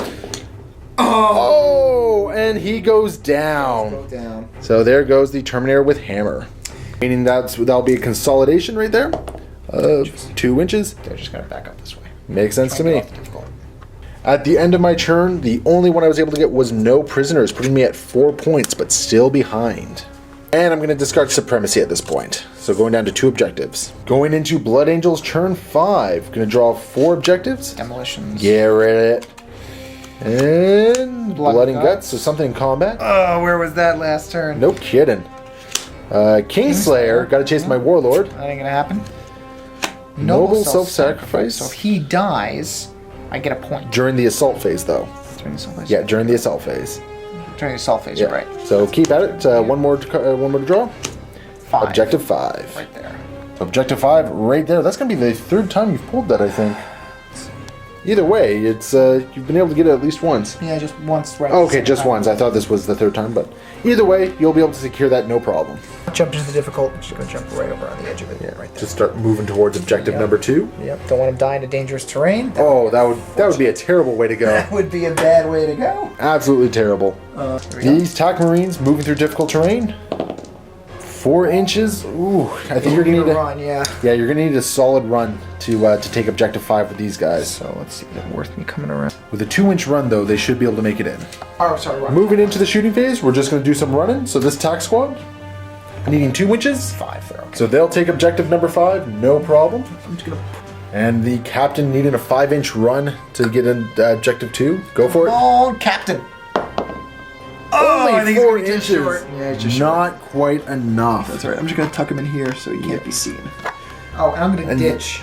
Oh, and he goes down. So there goes the Terminator with hammer. Meaning that'll be a consolidation right there of 2 inches. They're just going to back up this way. Makes sense to me. At the end of my turn, the only one I was able to get was no prisoners, putting me at 4 points, but still behind. And I'm going to discard Supremacy at this point. So going down to 2 objectives. Going into Blood Angels turn 5. Going to draw 4 objectives. Demolitions. Get rid of it. And Blood and Guts, so something in combat. Oh, where was that last turn? No kidding. Kingslayer, got to chase my Warlord. That ain't going to happen. Noble self-sacrifice. So if he dies, I get a point. During the assault phase, though. During the assault phase? Yeah, during the assault phase. During the assault phase, Yeah. you're right. So keep at it. One more to draw. 5. Objective 5. Right there. Objective 5 right there. That's going to be the 3rd time you've pulled that, I think. Either way, it's you've been able to get it at least once. Yeah, just once. Right. Okay, just once. I thought this was the 3rd time, but either way, you'll be able to secure that no problem. Jump into the difficult. Just going to jump right over on the edge of it. Yeah, right there. just start moving towards objective number 2. Yep. Don't want him dying in dangerous terrain. That would be a terrible way to go. That would be a bad way to go. Absolutely terrible. These TAC Marines moving through difficult terrain. 4 inches. Ooh, I think you're gonna need run. Yeah. Yeah, you're gonna need a solid run to take objective 5 with these guys. So let's see. Is it worth me coming around? With a 2-inch run, though, they should be able to make it in. Oh, sorry. Run. Moving into the shooting phase, we're just gonna do some running. So this TAC squad, needing 2 inches. 5 there. Okay. So they'll take objective number 5, no problem. I'm just gonna. And the captain needing a 5-inch run to get in objective 2. Go for it. Oh, Captain. Only I think it's 4 gonna be inches. just short. Yeah, it's just Not quite enough. That's all right. I'm just gonna tuck him in here so he can't be seen. Oh, and I'm gonna ditch.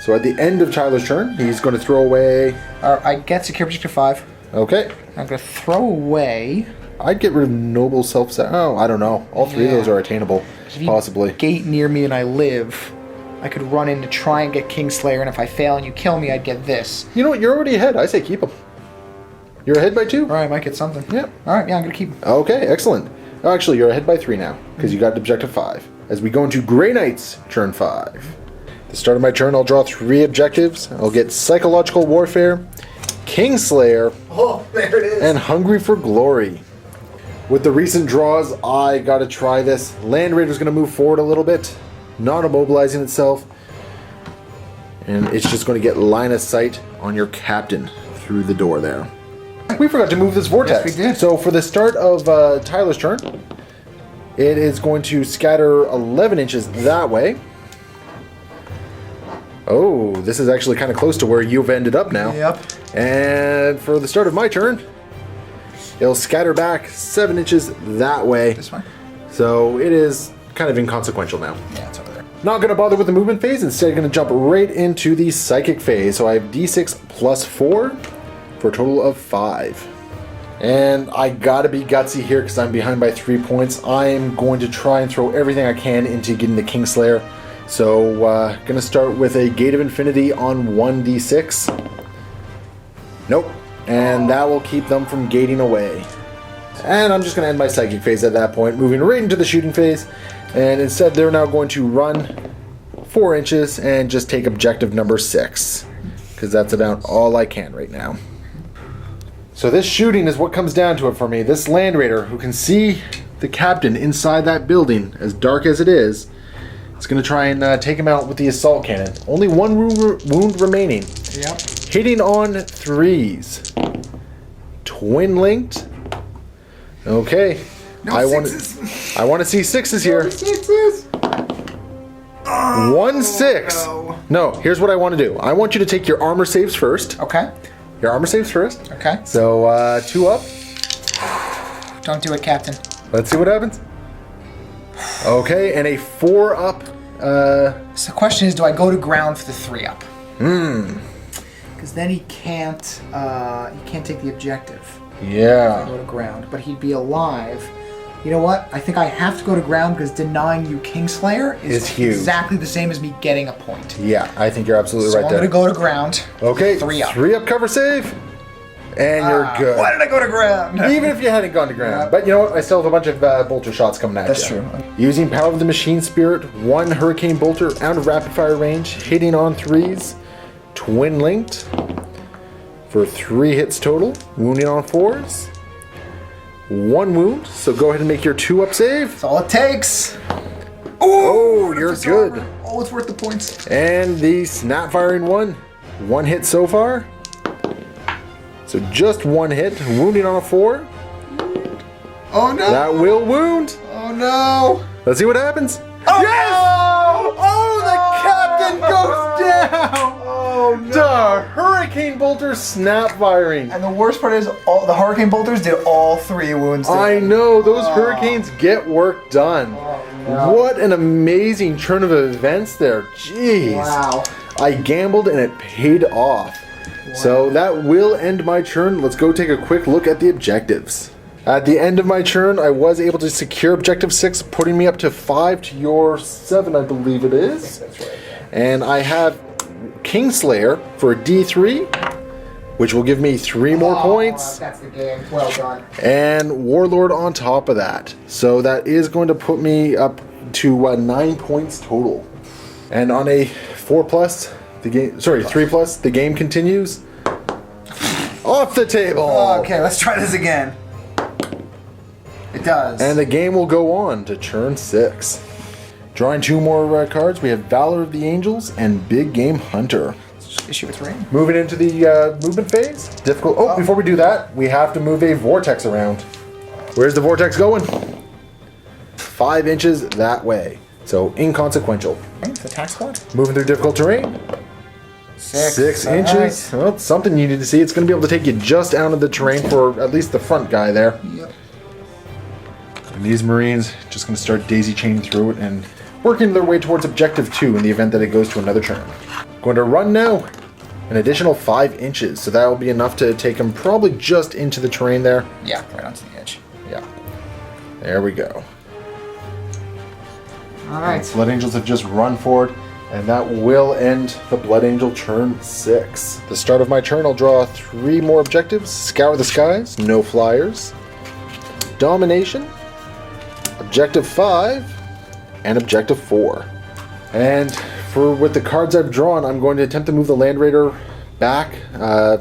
So at the end of Tyler's turn, he's going to throw away. I get secure objective 5. Okay. I'm gonna throw away. I'd get rid of noble self. Oh, I don't know. All 3 of those are attainable, If you possibly. Gate near me and I live. I could run in to try and get Kingslayer, and if I fail and you kill me, I'd get this. You know what? You're already ahead. I say keep them. You're ahead by 2. All right, I might get something. Yep. All right, yeah, I'm gonna keep him. Okay, excellent. Oh, actually, you're ahead by 3 now because you got objective 5. As we go into Grey Knights, turn 5. At the start of my turn, I'll draw 3 objectives. I'll get Psychological Warfare, Kingslayer, Oh, there it is. and Hungry for Glory. With the recent draws, I gotta try this. Land Raider's gonna move forward a little bit, not immobilizing itself. And it's just gonna get line of sight on your captain through the door there. We forgot to move this vortex. Yes, we did. So for the start of Tyler's turn, it is going to scatter 11 inches that way. Oh, this is actually kind of close to where you've ended up now. Yep. And for the start of my turn, it'll scatter back 7 inches that way. This way? So it is kind of inconsequential now. Yeah, it's over there. Not going to bother with the movement phase, instead going to jump right into the psychic phase. So I have d6 plus 4 for a total of 5. And I gotta be gutsy here because I'm behind by 3 points. I'm going to try and throw everything I can into getting the Kingslayer. So, gonna start with a Gate of Infinity on 1d6. Nope. And that will keep them from gating away. And I'm just gonna end my psychic phase at that point, moving right into the shooting phase. And instead, they're now going to run 4 inches and just take objective number 6. Because that's about all I can right now. So this shooting is what comes down to it for me. This Land Raider, who can see the captain inside that building, as dark as it is going to try and take him out with the assault cannon. Only 1 wound remaining. Yep. Hitting on 3s. Twin linked. Okay. No I sixes. want to see 6s here. No sixes. 1 6. No, here's what I want to do. I want you to take your armor saves first. Okay. Your armor saves first. Okay. So, 2 up. Don't do it, Captain. Let's see what happens. Okay, and a 4 up. So the question is, do I go to ground for the 3 up? Because then he can't take the objective. Yeah. Go to ground, but he'd be alive. You know what? I think I have to go to ground because denying you Kingslayer is huge. Exactly the same as me getting a point. Yeah, I think you're absolutely So right I'm there. going to go to ground. Okay, 3 up. 3 up cover save. And you're good. Why did I go to ground? Even if you hadn't gone to ground. Yeah. But you know what? I still have a bunch of bolter shots coming at That's you. true. Using Power of the Machine Spirit, 1 Hurricane Bolter out of rapid fire range, hitting on 3s, twin linked for 3 hits total, wounding on 4s. 1 wound, so go ahead and make your 2 up save. That's all it takes. Oh, you're good. Oh, it's worth the points. And the snap firing 1 hit so far. So just 1 hit, wounding on a 4. Oh no! That will wound. Oh no! Let's see what happens. Oh, Yes! no! Oh, the captain goes down. Oh no! The Hurricane Bolter snap firing. And the worst part is, all the Hurricane Bolters did all 3 wounds. I know, those hurricanes get work done. no. What an amazing turn of events there. Jeez. Wow. I gambled and it paid off. So that will end my turn. Let's go take a quick look at the objectives. At the end of my turn, I was able to secure objective 6, putting me up to 5 to your 7, I believe it is. That's right. And I have Kingslayer for a D3, which will give me 3 more points. That's the game. Well done. And Warlord on top of that. So that is going to put me up to 9 points total. And on a 4 plus, the game, sorry, 3 plus, the game continues. Off the table. Okay, let's try this again. It does. And the game will go on to turn 6. Drawing 2 more cards, we have Valor of the Angels and Big Game Hunter. Issue with rain. Moving into the movement phase. Difficult. Oh, before we do that, we have to move a vortex around. Where's the vortex going? 5 inches that way. So inconsequential. The attack squad? Moving through difficult terrain. 6 inches. Right. Well, something you need to see. It's going to be able to take you just out of the terrain for at least the front guy there. Yep. And these Marines just going to start daisy chaining through it and working their way towards objective 2 in the event that it goes to another turn. Going to run now. An additional 5 inches. So that will be enough to take them probably just into the terrain there. Yeah, right onto the edge. Yeah. There we go. Alright. Blood Angels have just run forward. And that will end the Blood Angel turn 6. The start of my turn, I'll draw 3 more objectives. Scour the skies, no flyers. Domination, objective 5, and objective 4. And with the cards I've drawn, I'm going to attempt to move the Land Raider back.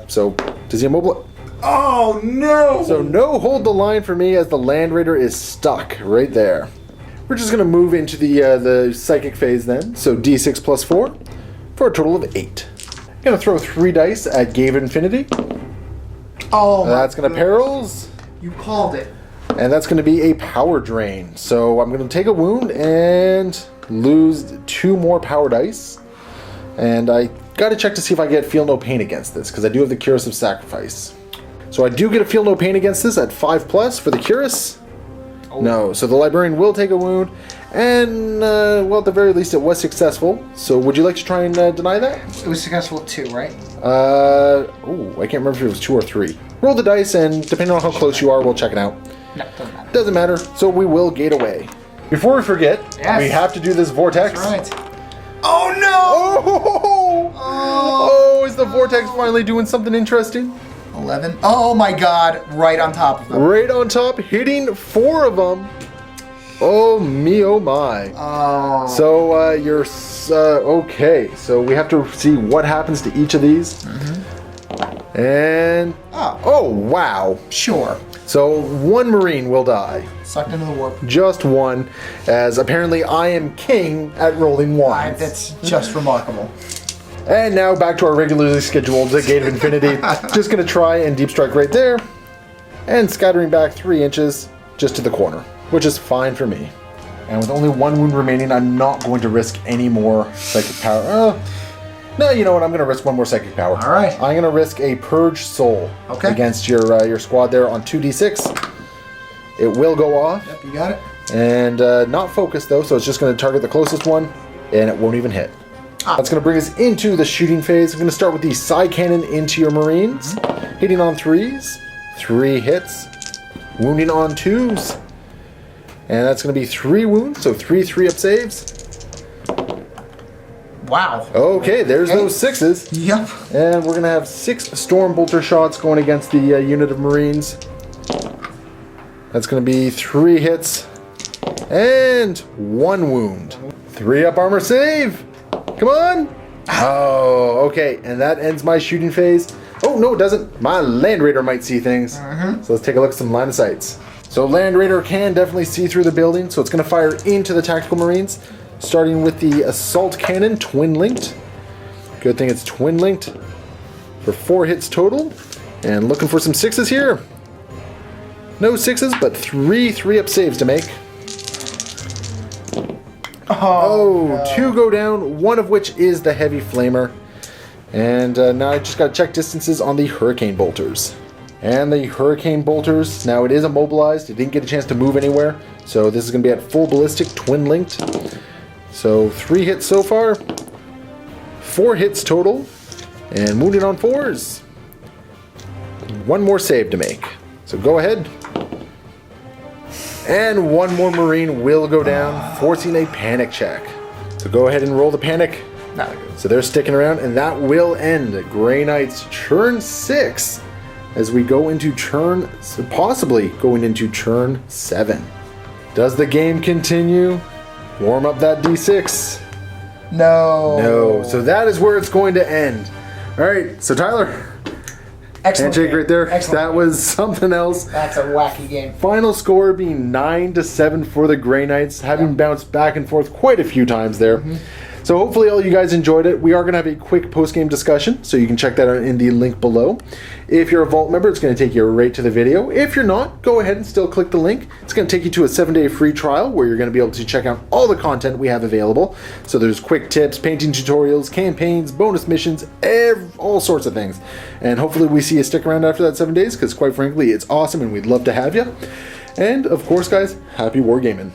So, does he immobilize? Oh no! So no hold the line for me as the Land Raider is stuck right there. We're just going to move into the psychic phase then. So d6 plus 4 for a total of 8. Going to throw 3 dice at Gate of Infinity. Oh, That's going to perils. You called it. And that's going to be a power drain. So I'm going to take a wound and lose 2 more power dice. And I got to check to see if I get Feel No Pain against this, because I do have the Curse of Sacrifice. So I do get a Feel No Pain against this at 5 plus for the Curse. No. So the librarian will take a wound, and well, at the very least, it was successful. So would you like to try and deny that? It was successful at 2, right? Oh, I can't remember if it was 2 or 3. Roll the dice, and depending on how close you are, we'll check it out. No, doesn't matter. Doesn't matter. So we will gate away. Before we forget, we have to do this vortex. That's right. Oh no! Oh, is the vortex finally doing something interesting? 11. Oh my god, right on top of them. Right on top, hitting 4 of them. Oh me, oh my. Oh. So you're okay. So we have to see what happens to each of these. And oh wow. Sure. So 1 Marine will die. Sucked into the warp. Just 1, as apparently I am king at rolling ones. That's just remarkable. And now back to our regularly scheduled Gate of Infinity. Just gonna try and deep strike right there, and scattering back 3 inches just to the corner, which is fine for me. And with only 1 wound remaining, I'm not going to risk any more psychic power. No, you know what? I'm going to risk 1 more psychic power. All right. I'm going to risk a Purge Soul against your squad there on 2d6. It will go off. Yep, you got it. And not focused though, so it's just going to target the closest one, and it won't even hit. That's going to bring us into the shooting phase. I'm going to start with the side cannon into your Marines, hitting on 3s, 3 hits, wounding on 2s, and that's going to be 3 wounds, so 3 3-up saves. Wow. Okay, there's those 6s. Yep. And we're going to have 6 Storm Bolter shots going against the unit of Marines. That's going to be 3 hits and 1 wound. 3-up armor save. Come on. Oh, okay. And that ends my shooting phase. Oh, no, it doesn't. My Land Raider might see things. So let's take a look at some line of sights. So Land Raider can definitely see through the building, so it's going to fire into the Tactical Marines, starting with the Assault Cannon, twin-linked. Good thing it's twin-linked for 4 hits total. And looking for some 6s here. No 6s, but 3 3-up saves to make. Oh, 2 go down, 1 of which is the Heavy Flamer. And now I just got to check distances on the Hurricane Bolters. And the Hurricane Bolters, now it is immobilized. It didn't get a chance to move anywhere. So this is going to be at full ballistic, twin-linked. So 3 hits so far. 4 hits total. And wounded on 4s. 1 more save to make. So go ahead. And 1 more Marine will go down, forcing a panic check. So go ahead and roll the panic. So they're sticking around, and that will end Grey Knight's turn 6 as we go into possibly going into turn 7. Does the game continue? Warm up that D6. No. No. So that is where it's going to end. All right. So Tyler. Excellent. Handshake right there. Excellent. That was something else. That's a wacky game. Final score being 9-7 for the Grey Knights, having bounced back and forth quite a few times there. So hopefully all you guys enjoyed it. We are going to have a quick post-game discussion, so you can check that out in the link below. If you're a Vault member, it's going to take you right to the video. If you're not, go ahead and still click the link. It's going to take you to a 7-day free trial where you're going to be able to check out all the content we have available. So there's quick tips, painting tutorials, campaigns, bonus missions, all sorts of things. And hopefully we see you stick around after that 7 days, because quite frankly, it's awesome and we'd love to have you. And of course, guys, happy wargaming.